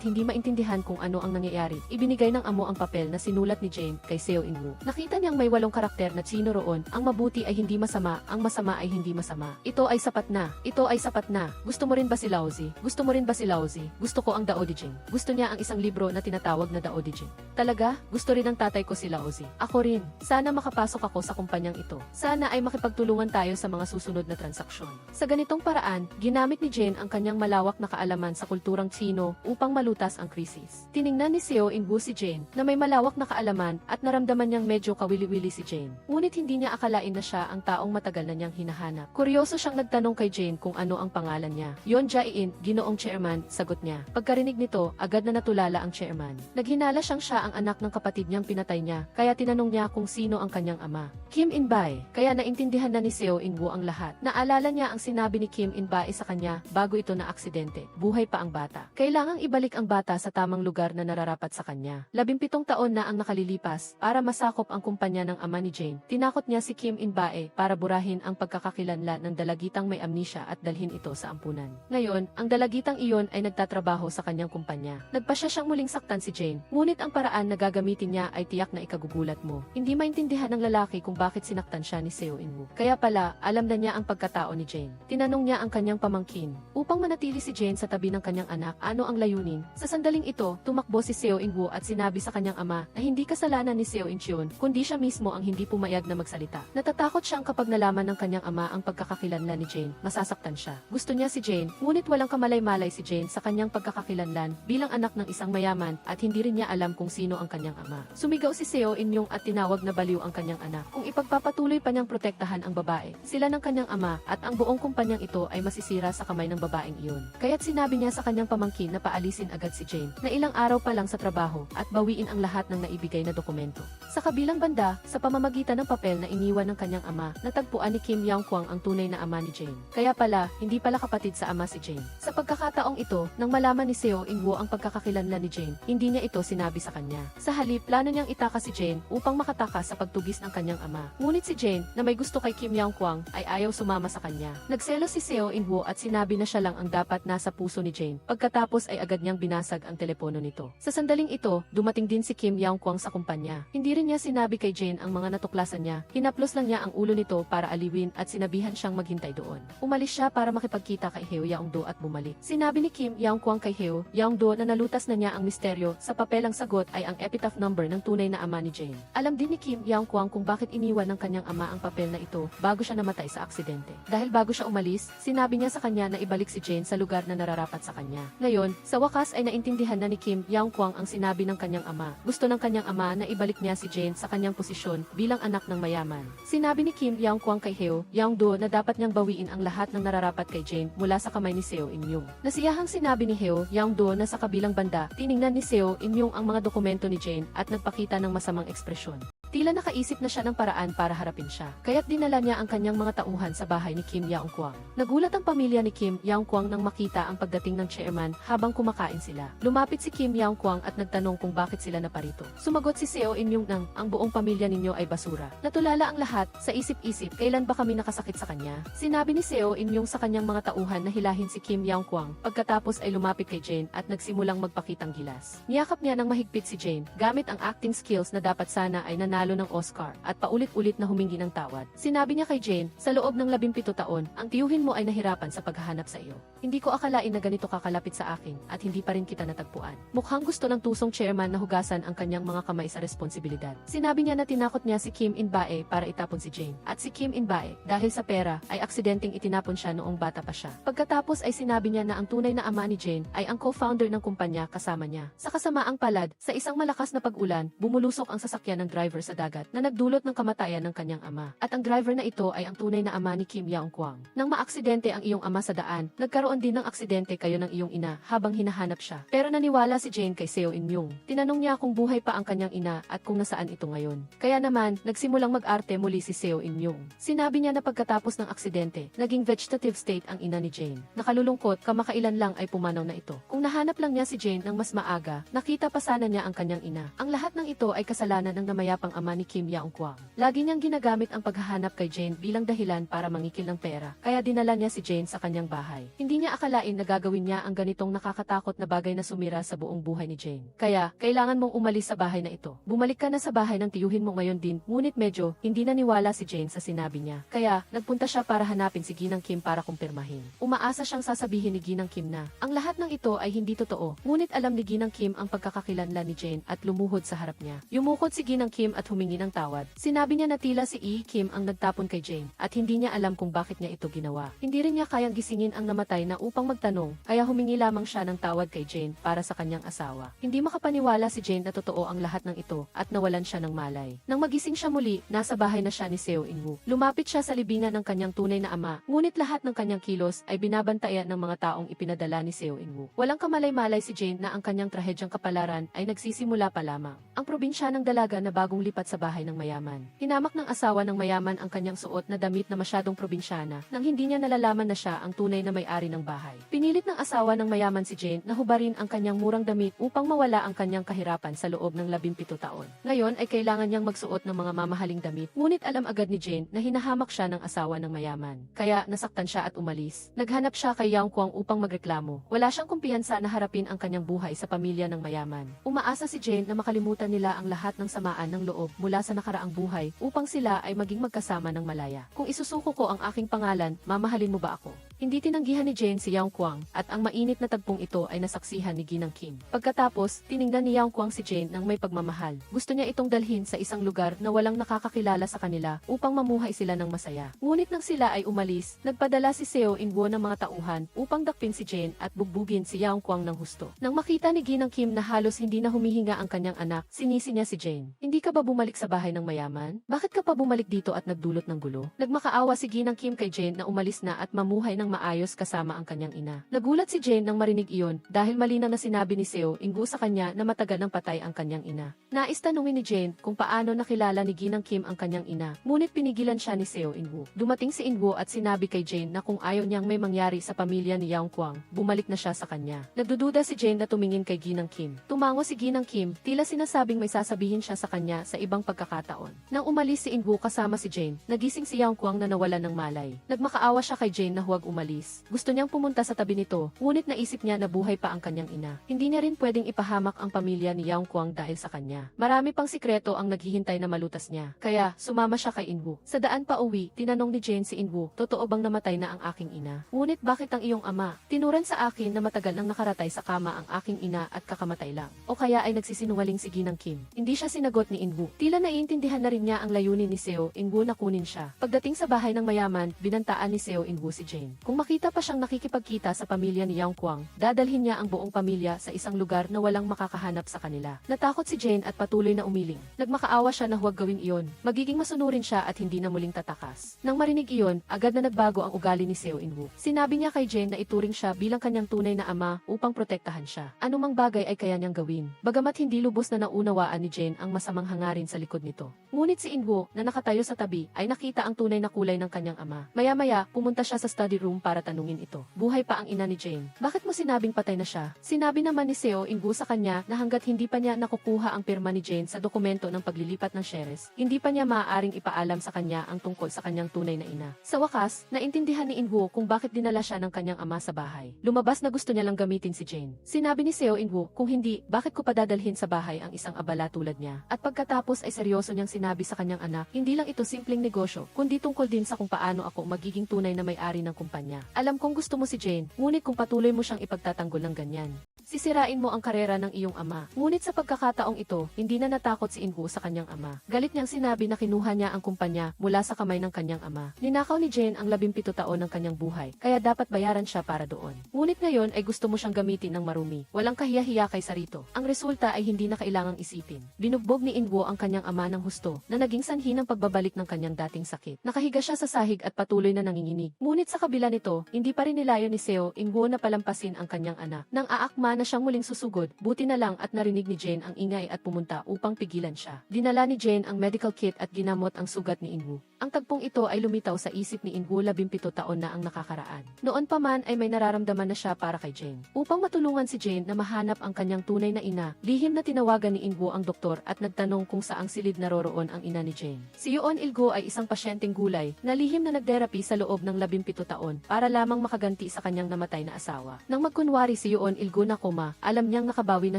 hindi maintindihan kung ano ang nangyayari, ibinigay ng amo ang papel na sinulat ni Jane kay Seo In-woo. Nakita niyang may 8 karakter na sino roon, ang mabuti ay hindi masama, ang masama ay hindi masama. Ito ay sapat na. Ito ay sapat na. Gusto mo rin ba si Lauzi? Gusto mo rin ba si Lauzi? Gusto ko ang Dao de Jing. Gusto niya ang isang libro na tinatawag na Dao de Jing. Talaga? Gusto rin ng tatay ko si Lauzi. Ako rin. Sana makapasok ako sa kumpanyang ito. Sana ay makipagtulungan tayo sa mga susunod na transaksyon. Sa ganitong paraan, ginamit ni Jane ang kanyang malawak na kaalaman sa kulturang Tsino upang malutas ang krisis. Tiningnan ni Seo In-woo si Jane na may malawak na kaalaman at naramdaman niyang medyo kawili-wili si Jane. Ngunit hindi niya akalain na siya ang taong matagal na niyang hinahanap. Kuryoso siyang nagtanong kay Jane kung ano ang pangalan niya. Yon Jae-in, Ginoong Chairman, sagot niya. Pagkarinig nito, agad na natulala ang chairman. Naghinala siyang siya ang anak ng kapatid niyang pinatay niya, kaya tinanong niya kung sino ang kanyang ama. Kim In-bae. Kaya naintindihan na ni Seo In-woo ang lahat. Naalala niya ang sinabi ni Kim In-bae sa kanya bago ito na aksidente. Buhay pa ang bata. Kailangang ibalik ang bata sa tamang lugar na nararapat sa kanya. 17 taon na ang nakalilipas para masakop ang kumpanya ng ama ni Jane. Tinakot niya si Kim In-bae para burahin ang pagkakakilanlan ng dalagitang may amnesia at dalhin ito sa ampunan. Ngayon, ang dalagitang iyon ay nagtatrabaho sa kanyang kumpanya. Nagpasya siyang muling saktan si Jane, ngunit ang paraan na gagamitin niya ay tiyak na ikagugulat mo. Hindi maintindihan ng lalaki kung bakit sinaktan siya ni Seo In-woo. Kaya pala, alam na niya ang pagkatao ni Jane. Tinanong niya ang kanyang pamangkin. Upang manatili si Jane sa tabi ng kanyang anak, ano ang layunin? Sa sandaling ito, tumakbo si Seo In-woo at sinabi sa kanyang ama na hindi kasalanan ni Seo In-cheon, kundi siya mismo ang hindi pumayag na magsalita. Natatakot siyang kapag nalaman ng kanyang ama ang pagkakakilanlan ni Jane, masasaktan siya. Gusto niya si Jane, ngunit walang kamalay-malay si Jane sa kanyang pagkakakilanlan bilang anak ng isang mayaman at hindi rin niya alam kung sino ang kanyang ama. Sumigaw si Seo In-young at tinawag na baliw ang kanyang anak. Kung ipagpapatuloy pa niyang protektahan ang babae, sila ng kanyang ama at ang buong kumpanyang ito ay masisira sa kamay ng babaeng iyon. Kaya't sinabi niya sa kanyang pamangkin na paalisin agad si Jane na ilang araw pa lang sa trabaho at bawiin ang lahat ng naibigay na dokumento. Sa kabilang banda, Sa pamamagitan ng papel na iniwan ng kanyang ama, natagpuan ni Kim Young-kwang ang tunay na ama ni Jane. Kaya pala, hindi pala kapatid sa ama si Jane. Sa pagkakataong ito, nang malaman ni Seo In-woo ang pagkakakilanlan ni Jane, hindi niya ito sinabi sa kanya. Sa halip, plano niyang itaka si Jane upang makatakas sa pagtugis ng kanyang ama. Ngunit si Jane, na may gusto kay Kim Young-kwang, ay ayaw sumama sa kanya. Nagselos si Seo In-woo at sinabi na siya lang ang dapat nasa puso ni Jane. Pagkatapos ay agad niyang binasag ang telepono nito. Sa sandaling ito, dumating din si Kim Young-kwang sa kumpanya. Hindi rin niya sinabi kay Jane ang mga natuklasan niya. Hinaplos lang niya ang ulo nito para aliwin at sinabihan siyang maghintay doon. Umalis siya para makipagkita kay Heo Young-do at bumalik. Sinabi ni Kim Young-kwang kay Heo Young-do na nalutas na niya ang misteryo. Sa papel ang sagot ay ang epitaph number ng tunay na ama ni Jane. Alam din ni Kim Young-kwang kung bakit iniwan ng kanyang ama ang papel na ito bago siya namatay sa aksidente. Dahil bago siya umalis, sinabi niya sa kanya na ibalik si Jane sa lugar na nararapat sa kanya. Ngayon, sa wakas ay naintindihan na ni Kim Young-kwang ang sinabi ng kanyang ama. Gusto ng kanyang ama na ibalik niya si Jane sa kanyang posisyon bilang anak ng mayaman. Sinabi ni Kim Young-kwang kay Heo Young-do na dapat niyang bawiin ang lahat ng nararapat kay Jane mula sa kamay ni Seo In-young. Nasiyahang sinabi ni Heo Young-do na sa kabilang banda, tiningnan ni Seo In-young ang mga dokumento ni Jane at nagpakita ng masamang ekspresyon. Tila nakaisip na siya ng paraan para harapin siya. Kaya't dinala niya ang kanyang mga tauhan sa bahay ni Kim Young-kwang. Nagulat ang pamilya ni Kim Young-kwang nang makita ang pagdating ng chairman habang kumakain sila. Lumapit si Kim Young-kwang at nagtanong kung bakit sila naparito. Sumagot si Seo In-young nang ang buong pamilya ninyo ay basura. Natulala ang lahat, sa isip-isip, kailan ba kami nakasakit sa kanya? Sinabi ni Seo In-young sa kanyang mga tauhan na hilahin si Kim Young-kwang. Pagkatapos ay lumapit kay Jane at nagsimulang magpakitang gilas. Niyakap niya ng mahigpit si Jane, gamit ang acting skills na dapat sana ay nanalo ng Oscar, at paulit-ulit na humingi ng tawad. Sinabi niya kay Jane, sa loob ng 17 taon, ang tiyuhin mo ay nahirapan sa paghahanap sa iyo. Hindi ko akalain na ganito kakalapit sa akin, at hindi pa rin kita natagpuan. Mukhang gusto ng tusong chairman na hugasan ang kanyang mga kamay sa responsibilidad. Sinabi niya na tinakot niya si Kim In-bae para itapon si Jane. At si Kim In-bae, dahil sa pera, ay aksidenteng itinapon siya noong bata pa siya. Pagkatapos ay sinabi niya na ang tunay na ama ni Jane ay ang co-founder ng kumpanya kasama niya. Sa kasamaang palad, sa isang malakas na pag-ulan, bumulusok ang sasakyan ng driver sa dagat na nagdulot ng kamatayan ng kanyang ama. At ang driver na ito ay ang tunay na ama ni Kim Young-kwang. Nang maaksidente ang iyong ama sa daan, nagkaroon din ng aksidente kayo ng iyong ina habang hinahanap siya. Pero naniwala si Jane kay Seo In-young. Tinanong niya kung buhay pa ang kanyang ina at kung nasaan ito ngayon. Kaya naman, nagsimulang mag-arte muli si Seo In-young. Sinabi niya na pagkatapos ng aksidente, naging vegetative state ang ina ni Jane. Nakalulungkot, kamakailan lang ay pumanaw na ito. Kung nahanap lang niya si Jane ng mas maaga, nakita pa sana niya ang kanyang ina. Ang lahat ng ito ay kasalanan ng namayapang ama ni Kim Young-kwang. Lagi niyang ginagamit ang paghahanap kay Jane bilang dahilan para mangikil ng pera, kaya dinala niya si Jane sa kanyang bahay. Hindi niya akalain na gagawin niya ang ganitong nakakatakot na bagay na sumira sa buong buhay ni Jane. Kaya, kailangan mong umalis sa bahay na ito. Bumalik ka na sa bahay ng tiyuhin mo ngayon din, ngunit medyo, hindi naniwala si Jane sa sinabi niya. Kaya, nagpunta siya para hanapin si Ginang Kim para kumpirmahin. Umaasa siyang sasabihin ni Ginang Kim na, ang lahat ng ito ay hindi totoo, ngunit alam ni Ginang Kim ang pagkakakilanlan ni Jane at lumuhod sa harap niya. Yumukod si Ginang Kim at humingi ng tawad. Sinabi niya na tila si Lee Kim ang nagtapon kay Jane at hindi niya alam kung bakit niya ito ginawa. Hindi rin niya kayang gisingin ang namatay na upang magtanong, kaya humingi lamang siya ng tawad kay Jane para sa kanyang asawa. Hindi makapaniwala si Jane na totoo ang lahat ng ito at nawalan siya ng malay. Nang magising siya muli, nasa bahay na siya ni Seo In-woo. Lumapit siya sa libingan ng kanyang tunay na ama, ngunit lahat ng kanyang kilos ay binabantayan ng mga taong ipinadala ni Seo In-woo. Walang kamalay-malay si Jane na ang kanyang trahedyang kapalaran ay nagsisimula pa lamang. Ang probinsya ng dalaga na bagong lipat sa bahay ng mayaman. Hinamak ng asawa ng mayaman ang kanyang suot na damit na masyadong probinsyana nang hindi niya nalalaman na siya ang tunay na may-ari ng bahay. Pinilit ng asawa ng mayaman si Jane na hubarin ang kanyang murang damit upang mawala ang kanyang kahirapan sa loob ng 17 taon. Ngayon ay kailangan niyang magsuot ng mga mamahaling damit, ngunit alam agad ni Jane na hinahamak siya ng asawa ng mayaman. Kaya nasaktan siya at umalis. Naghanap siya kay Young-kwang upang magreklamo. Wala siyang kumpiyansa na harapin ang kanyang buhay sa pamilya ng mayaman. Umaasa si Jane na makalimutan nila ang lahat ng samaan ng loob mula sa nakaraang buhay upang sila ay maging magkasama ng malaya. Kung isusuko ko ang aking pangalan, mamahalin mo ba ako? Hindi tinanggihan ni Jane si Young-kwang at ang mainit na tagpong ito ay nasaksihan ni Ginang Kim. Pagkatapos, tiningnan ni Young-kwang si Jane ng may pagmamahal. Gusto niya itong dalhin sa isang lugar na walang nakakakilala sa kanila upang mamuhay sila ng masaya. Ngunit nang sila ay umalis, nagpadala si Seo In-woo ng mga tauhan upang dakpin si Jane at bugbugin si Young-kwang ng husto. Nang makita ni Ginang Kim na halos hindi na humihinga ang kanyang anak, sinisi niya si Jane. Hindi ka ba bumalik sa bahay ng mayaman? Bakit ka pa bumalik dito at nagdulot ng gulo? Nagmakaawa si Ginang Kim kay Jane na umalis na at mamuhay ng nang maayos kasama ang kanyang ina. Nagulat si Jane nang marinig iyon dahil malinaw na sinabi ni Seo In-woo sa kanya na matagal nang patay ang kanyang ina. Nais tanungin ni Jane kung paano nakilala ni Ginang Kim ang kanyang ina, ngunit pinigilan siya ni Seo In-woo. Dumating si In-woo at sinabi kay Jane na kung ayaw niyang may mangyari sa pamilya ni Yaung Kwang, bumalik na siya sa kanya. Nagdududa si Jane na tumingin kay Ginang Kim. Tumango si Ginang Kim, tila sinasabing may sasabihin siya sa kanya sa ibang pagkakataon. Nang umalis si In-woo kasama si Jane, nagising si Yaung Kwang na nawalan ng malay. Nagmakaawa siya kay Jane na huwag umalis. Gusto niyang pumunta sa tabi nito, ngunit naisip niya na buhay pa ang kanyang ina. Hindi niya rin pwedeng ipahamak ang pamilya ni Yaung Kwang dahil sa kanya. Marami pang sikreto ang naghihintay na malutas niya. Kaya, sumama siya kay In-woo. Sa daan pa uwi, tinanong ni Jane si In-woo, totoo bang namatay na ang aking ina? Ngunit bakit ang iyong ama? Tinuran sa akin na matagal nang nakaratay sa kama ang aking ina at kakamatay lang. O kaya ay nagsisinungaling si Ginang Kim. Hindi siya sinagot ni In-woo. Tila naiintindihan na rin niya ang layunin ni Seo In-woo na kunin siya. Pagdating sa bahay ng mayaman, binantaan ni Seo In-woo si Jane. Kung makita pa siyang nakikipagkita sa pamilya ni Yaung Kwang, dadalhin niya ang buong pamilya sa isang lugar na walang makakahanap sa kanila. Natakot si Jane at patuloy na umiling. Nagmakaawa siya na huwag gawin iyon. Magiging masunurin siya at hindi na muling tatakas. Nang marinig iyon, agad na nagbago ang ugali ni Seo In-woo. Sinabi niya kay Jane na ituring siya bilang kanyang tunay na ama upang protektahan siya. Anumang bagay ay kaya niyang gawin. Bagamat hindi lubos na naunawaan ni Jane ang masamang hangarin sa likod nito. Ngunit si In-woo, na nakatayo sa tabi, ay nakita ang tunay na kulay ng kanyang ama. Maya-maya, pumunta siya sa study room para tanungin ito. Buhay pa ang ina ni Jane. Bakit mo sinabing patay na siya? Sinabi naman ni Seo In-woo sa kanya na hanggat hindi pa niya nakukuha ang pirma ni Jane sa dokumento ng paglilipat ng shares, hindi pa niya maaaring ipaalam sa kanya ang tungkol sa kanyang tunay na ina. Sa wakas, naintindihan ni In-woo kung bakit dinala siya ng kanyang ama sa bahay. Lumabas na gusto niya lang gamitin si Jane. Sinabi ni Seo In-woo, kung hindi, bakit ko padadalhin sa bahay ang isang abala tulad niya? At pagkatapos ay seryoso niyang sinabi sa kanyang anak, hindi lang ito simpleng negosyo, kundi tungkol din sa kung paano ako magiging tunay na may-ari ng kumpanya. Alam kong gusto mo si Jane, ngunit kung patuloy mo siyang ipagtatanggol ng ganyan, sisirain mo ang karera ng iyong ama. Ngunit sa pagkakataong ito, hindi na natakot si In-woo sa kanyang ama. Galit niyang sinabi na kinuha niya ang kumpanya mula sa kamay ng kanyang ama. Ninakaw ni Jane ang 17 taon ng kanyang buhay, kaya dapat bayaran siya para doon. Ngunit ngayon ay gusto mo siyang gamitin ng marumi. Walang kahiya-hiya kay sarito. Ang resulta ay hindi na kailangang isipin. Binugbog ni In-woo ang kanyang ama ng husto, na naging sanhi ng pagbabalik ng kanyang dating sakit. Nakahiga siya sa sahig at patuloy na nanginginig. Ngunit sa kabila nito, hindi pa rin nilayo ni Seo In-woo na palampasin ang kanyang anak. Nang aakma na siyang muling susugod, buti na lang at narinig ni Jane ang ingay at pumunta upang pigilan siya. Dinala ni Jane ang medical kit at ginamot ang sugat ni In-woo. Ang tagpong ito ay lumitaw sa isip ni In-woo 17 taon na ang nakakaraan. Noon pa man ay may nararamdaman na siya para kay Jane. Upang matulungan si Jane na mahanap ang kanyang tunay na ina, lihim na tinawagan ni In-woo ang doktor at nagtanong kung saang silid naroroon ang ina ni Jane. Si Yoon Il-go ay isang pasyenteng gulay na lihim na nagtherapy sa loob ng 17 taon para lamang makaganti sa kanyang namatay na asawa. Nang magkunwari si Yoon Il-go na koma, alam niyang nakabawi na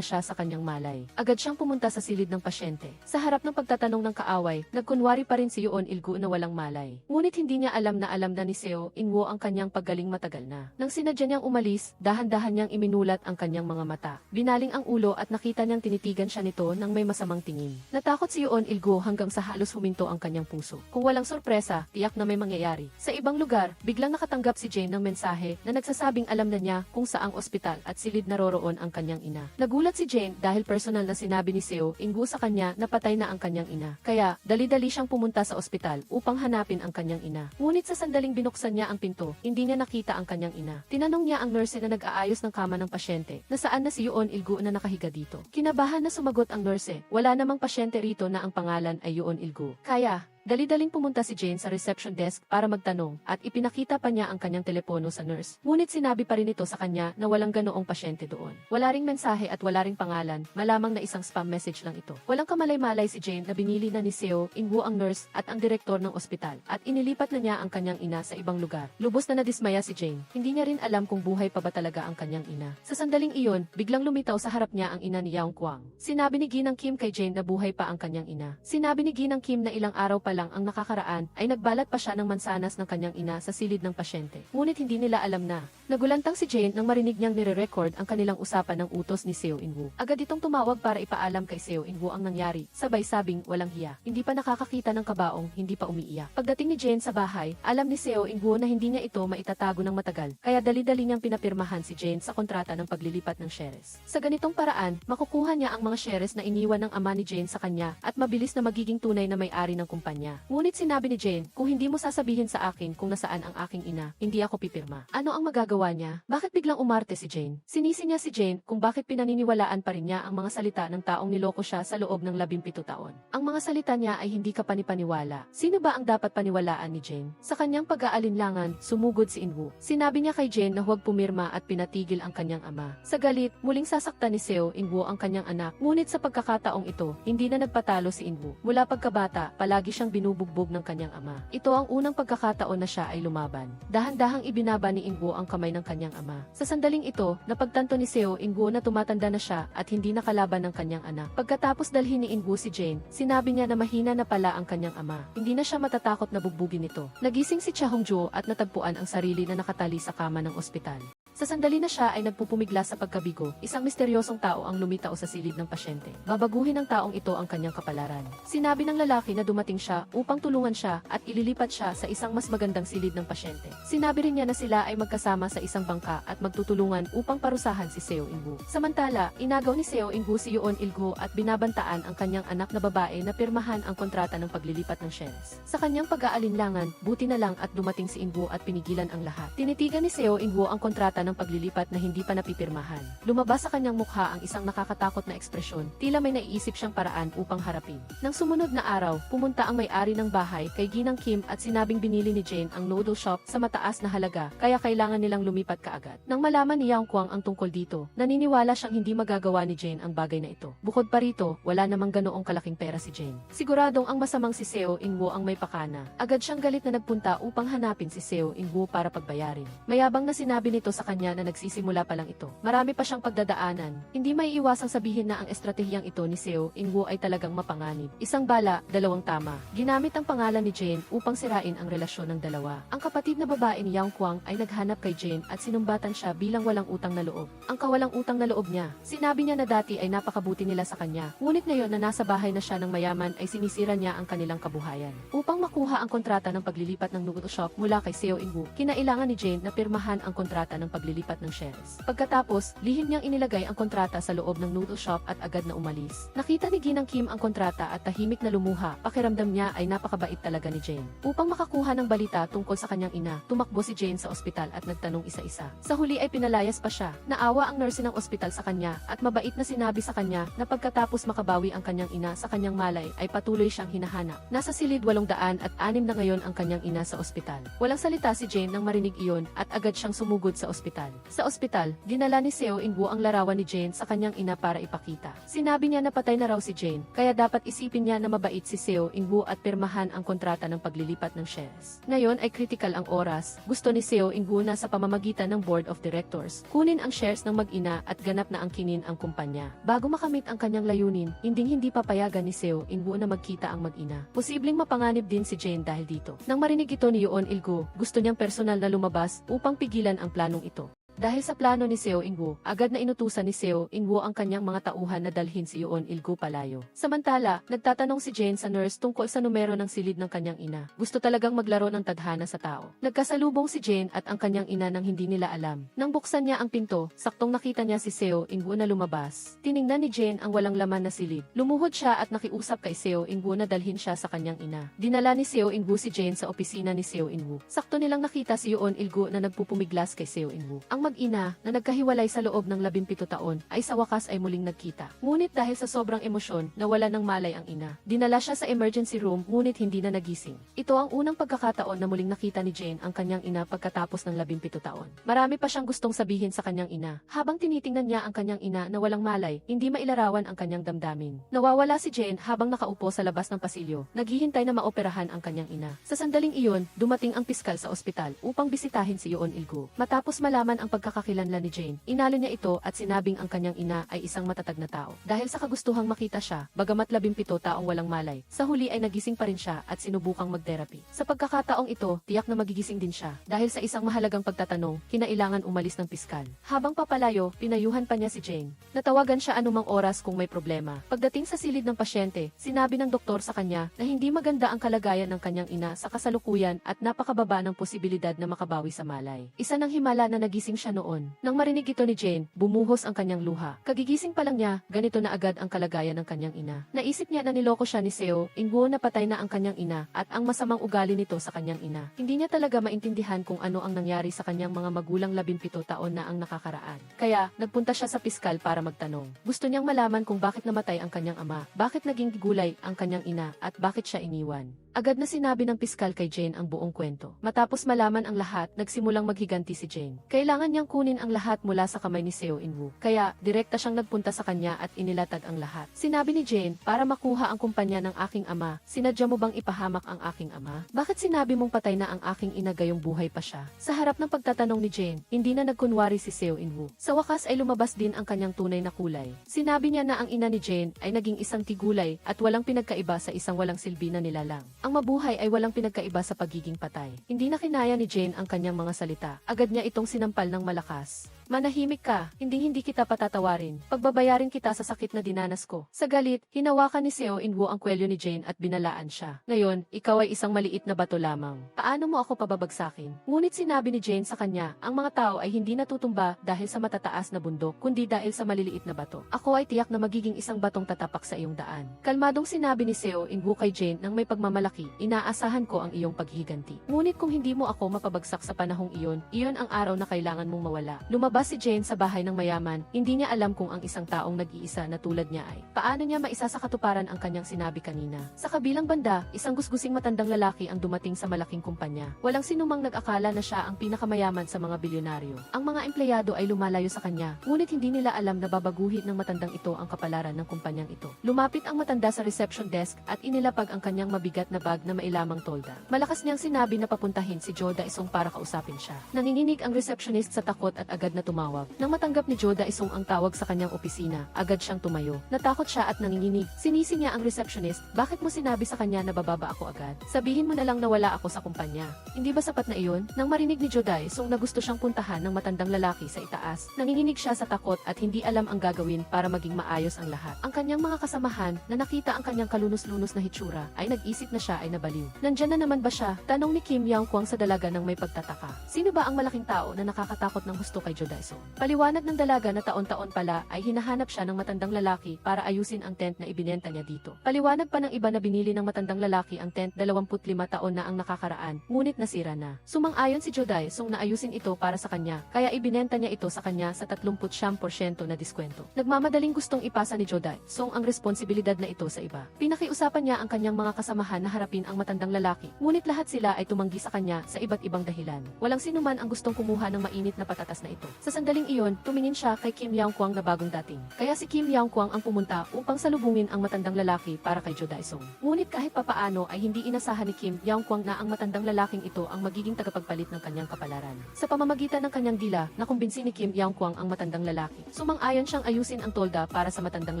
siya sa kanyang malay. Agad siyang pumunta sa silid ng pasyente. Sa harap ng pagtatanong ng kaaway, nagkunwari pa rin si Yoon Il-go na walang malay. Ngunit hindi niya alam na ni Seo In-woo ang kanyang paggaling matagal na. Nang sinadya niyang umalis, dahan-dahan niyang iminulat ang kanyang mga mata. Binaling ang ulo at nakita niyang tinitigan siya nito nang may masamang tingin. Natakot si Yoon Il-go hanggang sa halos huminto ang kanyang puso. Kung walang sorpresa, tiyak na may mangyayari. Sa ibang lugar, biglang nakatanggap si Jane ng mensahe na nagsasabing alam na niya kung saang ospital at silid naroroon ang kanyang ina. Nagulat si Jane dahil personal na sinabi ni Seo In-woo sa kanya na patay na ang kanyang ina. Kaya, dali-dali siyang pumunta sa ospital upang hanapin ang kanyang ina. Ngunit sa sandaling binuksan niya ang pinto, hindi niya nakita ang kanyang ina. Tinanong niya ang nurse na nag-aayos ng kama ng pasyente, na saan na si Yoon Il-go na nakahiga dito. Kinabahan na sumagot ang nurse, wala namang pasyente rito na ang pangalan ay Yoon Il-go. Kaya, dali-daling pumunta si Jane sa reception desk para magtanong at ipinakita pa niya ang kanyang telepono sa nurse. Ngunit sinabi pa rin ito sa kanya na walang ganoong pasyente doon. Wala ring mensahe at wala ring pangalan, malamang na isang spam message lang ito. Walang kamalay-malay si Jane na binili na ni Seo In-woo ang nurse at ang direktor ng ospital at inilipat na niya ang kanyang ina sa ibang lugar. Lubos na nadismaya si Jane. Hindi niya rin alam kung buhay pa ba talaga ang kanyang ina. Sa sandaling iyon, biglang lumitaw sa harap niya ang ina ni Yaung Kwang. Sinabi ni Ginang Kim kay Jane na buhay pa ang kanyang ina. Sinabi ni Ginang Kim na ilang araw pa lang ang nakakaraan ay nagbalat pa siya ng mansanas ng kanyang ina sa silid ng pasyente. Ngunit hindi nila alam na. Nagulantang si Jane nang marinig niyang nire-record ang kanilang usapan ng utos ni Seo In-woo. Agad itong tumawag para ipaalam kay Seo In-woo ang nangyari, sabay sabing walang hiya. Hindi pa nakakakita ng kabaong, hindi pa umiiyak. Pagdating ni Jane sa bahay, alam ni Seo In-woo na hindi niya ito maitatago ng matagal, kaya dali-dali niyang pinapirmahan si Jane sa kontrata ng paglilipat ng shares. Sa ganitong paraan, makukuha niya ang mga shares na iniwan ng ama ni Jane sa kanya at mabilis na magiging tunay na may-ari ng kumpanya. niya. Ngunit sinabi ni Jane, kung hindi mo sasabihin sa akin kung nasaan ang aking ina, hindi ako pipirma. Ano ang magagawa niya? Bakit biglang umarte si Jane? Sinisi niya si Jane kung bakit pinaniniwalaan pa rin niya ang mga salita ng taong niloko siya sa loob ng 17 taon. Ang mga salita niya ay hindi kapanipaniwala. Sino ba ang dapat paniwalaan ni Jane? Sa kanyang pag-aalinlangan, sumugod si Inwoo. Sinabi niya kay Jane na huwag pumirma at pinatigil ang kanyang ama. Sa galit, muling sasaktan ni Seo Inwoo ang kanyang anak. Ngunit sa pagkakataong ito, hindi na nagpatalo si Inwoo. Mula pagkabata, palagi siyang binubugbog ng kanyang ama. Ito ang unang pagkakataon na siya ay lumaban. Dahan-dahang ibinaba ni Inwoo ang kamay ng kanyang ama. Sa sandaling ito, napagtanto ni Seo Inwoo na tumatanda na siya at hindi nakalaban ng kanyang anak. Pagkatapos dalhin ni Inwoo si Jane, sinabi niya na mahina na pala ang kanyang ama. Hindi na siya matatakot na bugbugin ito. Nagising si Cha Hongjo at natagpuan ang sarili na nakatali sa kama ng ospital. Sa sandali na siya ay nagpupumigla sa pagkabigo, isang misteryosong tao ang lumitaw sa silid ng pasyente. Babaguhin ng taong ito ang kanyang kapalaran. Sinabi ng lalaki na dumating siya upang tulungan siya at ililipat siya sa isang mas magandang silid ng pasyente. Sinabi rin niya na sila ay magkasama sa isang bangka at magtutulungan upang parusahan si Seo Inwoo. Samantala, inagaw ni Seo Inwoo si Yoon Il-go at binabantaan ang kanyang anak na babae na pirmahan ang kontrata ng paglilipat ng shares. Sa kanyang pag-aalinlangan, buti na lang at dumating si Inwoo at pinigilan ang lahat. Tinitigan ni Seo Inwoo ang kontrata ng paglilipat na hindi pa napipirmahan. Lumabas sa kanyang mukha ang isang nakakatakot na ekspresyon, tila may naiisip siyang paraan upang harapin. Nang sumunod na araw, pumunta ang may-ari ng bahay kay Ginang Kim at sinabing binili ni Jane ang noodle shop sa mataas na halaga, kaya kailangan nilang lumipat kaagad. Nang malaman ni Yang Kwang ang tungkol dito, naniniwala siyang hindi magagawa ni Jane ang bagay na ito. Bukod pa rito, wala namang ganoong kalaking pera si Jane. Siguradong ang masamang si Seo Inwoo ang may pakana. Agad siyang galit na nagpunta upang hanapin si Seo Inwoo para pagbayarin. Mayabang na sinabi nito sa kanya na nagsisimula pa lang ito. Marami pa siyang pagdadaanan. Hindi maiiwasang sabihin na ang estratehiyang ito ni Seo Inwoo ay talagang mapanganib. Isang bala, dalawang tama. Ginamit ang pangalan ni Jane upang sirain ang relasyon ng dalawa. Ang kapatid na babae ni Yang Kwang ay naghanap kay Jane at sinumbatan siya bilang walang utang na loob. Ang kawalang utang na loob niya, sinabi niya na dati ay napakabuti nila sa kanya. Ngunit ngayon na nasa bahay na siya ng mayaman ay sinisira niya ang kanilang kabuhayan. Upang makuha ang kontrata ng paglilipat ng noodle shop mula kay Seo Inwoo, kinailangan ni Jane na pirmahan ang kontrata ng paglilipat ng shares. Pagkatapos, lihim niyang inilagay ang kontrata sa loob ng noodle shop at agad na umalis. Nakita ni Ginang Kim ang kontrata at tahimik na lumuha. Pakiramdam niya ay napakabait talaga ni Jane. Upang makakuha ng balita tungkol sa kanyang ina, tumakbo si Jane sa ospital at nagtanong isa-isa. Sa huli ay pinalayas pa siya. Naawa ang nurse ng ospital sa kanya at mabait na sinabi sa kanya na pagkatapos makabawi ang kanyang ina sa kanyang malay ay patuloy siyang hinahanap. Nasa silid 806 na ngayon ang kanyang ina sa ospital. Walang salita si Jane nang marinig iyon at agad siyang sumugod sa ospital. Sa ospital, dinala ni Seo Inwoo ang larawan ni Jane sa kanyang ina para ipakita. Sinabi niya na patay na raw si Jane, kaya dapat isipin niya na mabait si Seo Inwoo at pirmahan ang kontrata ng paglilipat ng shares. Ngayon ay critical ang oras. Gusto ni Seo Inwoo na sa pamamagitan ng Board of Directors, kunin ang shares ng mag-ina at ganap na angkinin ang kumpanya. Bago makamit ang kanyang layunin, hindi papayagan ni Seo Inwoo na magkita ang mag-ina. Posibleng mapanganib din si Jane dahil dito. Nang marinig ito ni Yoon Il-go, gusto niyang personal na lumabas upang pigilan ang planong ito. Dahil sa plano ni Seo Inwoo, agad na inutusan ni Seo Inwoo ang kanyang mga tauhan na dalhin si Yoon Il-go palayo. Samantala, nagtatanong si Jane sa nurse tungkol sa numero ng silid ng kanyang ina. Gusto talagang maglaro ng tadhana sa tao. Nagkasalubong si Jane at ang kanyang ina nang hindi nila alam. Nang buksan niya ang pinto, saktong nakita niya si Seo Inwoo na lumabas. Tiningnan ni Jane ang walang laman na silid. Lumuhod siya at nakiusap kay Seo Inwoo na dalhin siya sa kanyang ina. Dinala ni Seo Inwoo si Jane sa opisina ni Seo Inwoo. Sakto nilang nakita si Yoon Il-go na nagpupumiglas kay Seo Inwoo. Ang mag-ina, na nagkahiwalay sa loob ng 17 taon, ay sa wakas ay muling nagkita. Ngunit dahil sa sobrang emosyon, nawala ng malay ang ina. Dinala siya sa emergency room, ngunit hindi na nagising. Ito ang unang pagkakataon na muling nakita ni Jane ang kanyang ina pagkatapos ng 17 taon. Marami pa siyang gustong sabihin sa kanyang ina. Habang tinitingnan niya ang kanyang ina na walang malay, hindi mailarawan ang kanyang damdamin. Nawawala si Jane habang nakaupo sa labas ng pasilyo, naghihintay na maoperahan ang kanyang ina. Sa sandaling iyon, dumating ang piskal sa ospital upang bisitahin si Yoon Il-go. Matapos malaman ang pagkakakilanlan ni Jane, inalo niya ito at sinabing ang kanyang ina ay isang matatag na tao. Dahil sa kagustuhang makita siya, bagamat 17 taong walang malay, sa huli ay nagising pa rin siya at sinubukang mag-therapy. Sa pagkakataong ito, tiyak na magigising din siya. Dahil sa isang mahalagang pagtatanong, kinailangan umalis ng piskal. Habang papalayo, pinayuhan pa niya si Jane. Natawagan siya anumang oras kung may problema. Pagdating sa silid ng pasyente, sinabi ng doktor sa kanya na hindi maganda ang kalagayan ng kanyang ina sa kasalukuyan at napakababa ng posibilidad na makabawi sa malay. Isa ng himala na nagising siya noon. Nang marinig ito ni Jane, bumuhos ang kanyang luha. Kagigising pa lang niya, ganito na agad ang kalagayan ng kanyang ina. Naisip niya na niloko siya ni Seo In-woo na patay na ang kanyang ina at ang masamang ugali nito sa kanyang ina. Hindi niya talaga maintindihan kung ano ang nangyari sa kanyang mga magulang 17 taon na ang nakakaraan. Kaya, nagpunta siya sa piskal para magtanong. Gusto niyang malaman kung bakit namatay ang kanyang ama, bakit naging gulay ang kanyang ina at bakit siya iniwan. Agad na sinabi ng piskal kay Jane ang buong kwento. Matapos malaman ang lahat, nagsimulang maghiganti si Jane. Kailangan niyang kunin ang lahat mula sa kamay ni Seo In-woo. Kaya, direkta siyang nagpunta sa kanya at inilatag ang lahat. Sinabi ni Jane, para makuha ang kumpanya ng aking ama, sinadya mo bang ipahamak ang aking ama? Bakit sinabi mong patay na ang aking ina gayong buhay pa siya? Sa harap ng pagtatanong ni Jane, hindi na nagkunwari si Seo In-woo. Sa wakas ay lumabas din ang kanyang tunay na kulay. Sinabi niya na ang ina ni Jane ay naging isang tigulay at walang pinagkaiba sa isang walang silbi na nilalang. Ang mabuhay ay walang pinagkaiba sa pagiging patay. Hindi na kinaya ni Jane ang kanyang mga salita. Agad niya itong sinampal ng malakas. Manahimik ka, hindi kita patatawarin. Pagbabayarin kita sa sakit na dinanas ko. Sa galit, hinawakan ni Seo In-woo ang kwelyo ni Jane at binalaan siya. Ngayon, ikaw ay isang maliit na bato lamang. Paano mo ako pababagsakin? Ngunit sinabi ni Jane sa kanya, ang mga tao ay hindi natutumba dahil sa matataas na bundok, kundi dahil sa maliliit na bato. Ako ay tiyak na magiging isang batong tatapak sa iyong daan. Kalmadong sinabi ni Seo In-woo kay Jane nang may pagmamalaki, inaasahan ko ang iyong paghiganti. Ngunit kung hindi mo ako mapabagsak sa panahong iyon ang araw na kailangan mong mawala. Lumabas si Jane sa bahay ng mayaman, hindi niya alam kung ang isang taong nag-iisa na tulad niya ay paano niya maisa sa katuparan ang kanyang sinabi kanina. Sa kabilang banda, isang gusgusing matandang lalaki ang dumating sa malaking kumpanya. Walang sinumang nag-akala na siya ang pinakamayaman sa mga bilyonaryo. Ang mga empleyado ay lumalayo sa kanya, ngunit hindi nila alam na babaguhin ng matandang ito ang kapalaran ng kumpanyang ito. Lumapit ang matanda sa reception desk at inilapag ang kanyang mabigat na bag na mailamang tolda. Malakas niyang sinabi na papuntahin si Jo Da-isong para kausapin siya. Nanginginig ang receptionist sa takot at agad na tumawag. Nang matanggap ni Jo Da-isong ang tawag sa kanyang opisina, agad siyang tumayo. Natakot siya at nanginginig. Sinisi niya ang receptionist, bakit mo sinabi sa kanya na bababa ako agad? Sabihin mo na lang na wala ako sa kumpanya. Hindi ba sapat na iyon? Nang marinig ni Jo Da-isong na gusto siyang puntahan ng matandang lalaki sa itaas, nanginginig siya sa takot at hindi alam ang gagawin para maging maayos ang lahat. Ang kanyang mga kasamahan na nakita ang kanyang kalunos-lunos na hitsura ay nag-isip na siya ay nabaliw. Nandyan na naman ba siya? Tanong ni Kim Yang-kwang sa dalaga ng may pagtataka. Sino ba ang malaking tao na nakakatakot ng husto kay Jo Da-isong? Paliwanag ng dalaga na taon-taon pala ay hinahanap siya ng matandang lalaki para ayusin ang tent na ibinenta niya dito. Paliwanag pa ng iba na binili ng matandang lalaki ang tent 25 taon na ang nakakaraan, ngunit nasira na. Sumang-ayon si Jo Da-isong na ayusin ito para sa kanya, kaya ibinenta niya ito sa kanya sa 39% na diskwento. Nagmamadaling gustong ipasa ni Jo Da-isong ang responsibilidad na ito sa iba. Pinakiusapan niya ang kanyang mga kasamahan na harapin ang matandang lalaki, ngunit lahat sila ay tumanggi sa kanya sa iba't ibang dahilan. Walang sinuman ang gustong kumuha ng mainit na patatas na ito. Sa sandaling iyon, tumingin siya kay Kim Yang-kwang na bagong dating. Kaya si Kim Yang-kwang ang pumunta upang salubungin ang matandang lalaki para kay Jo Da-isong. Ngunit kahit papaano ay hindi inasahan ni Kim Yang-kwang na ang matandang lalaking ito ang magiging tagapagpalit ng kanyang kapalaran. Sa pamamagitan ng kanyang dila, nakumbinsi ni Kim Yang-kwang ang matandang lalaki. Sumang-ayon siyang ayusin ang tolda para sa matandang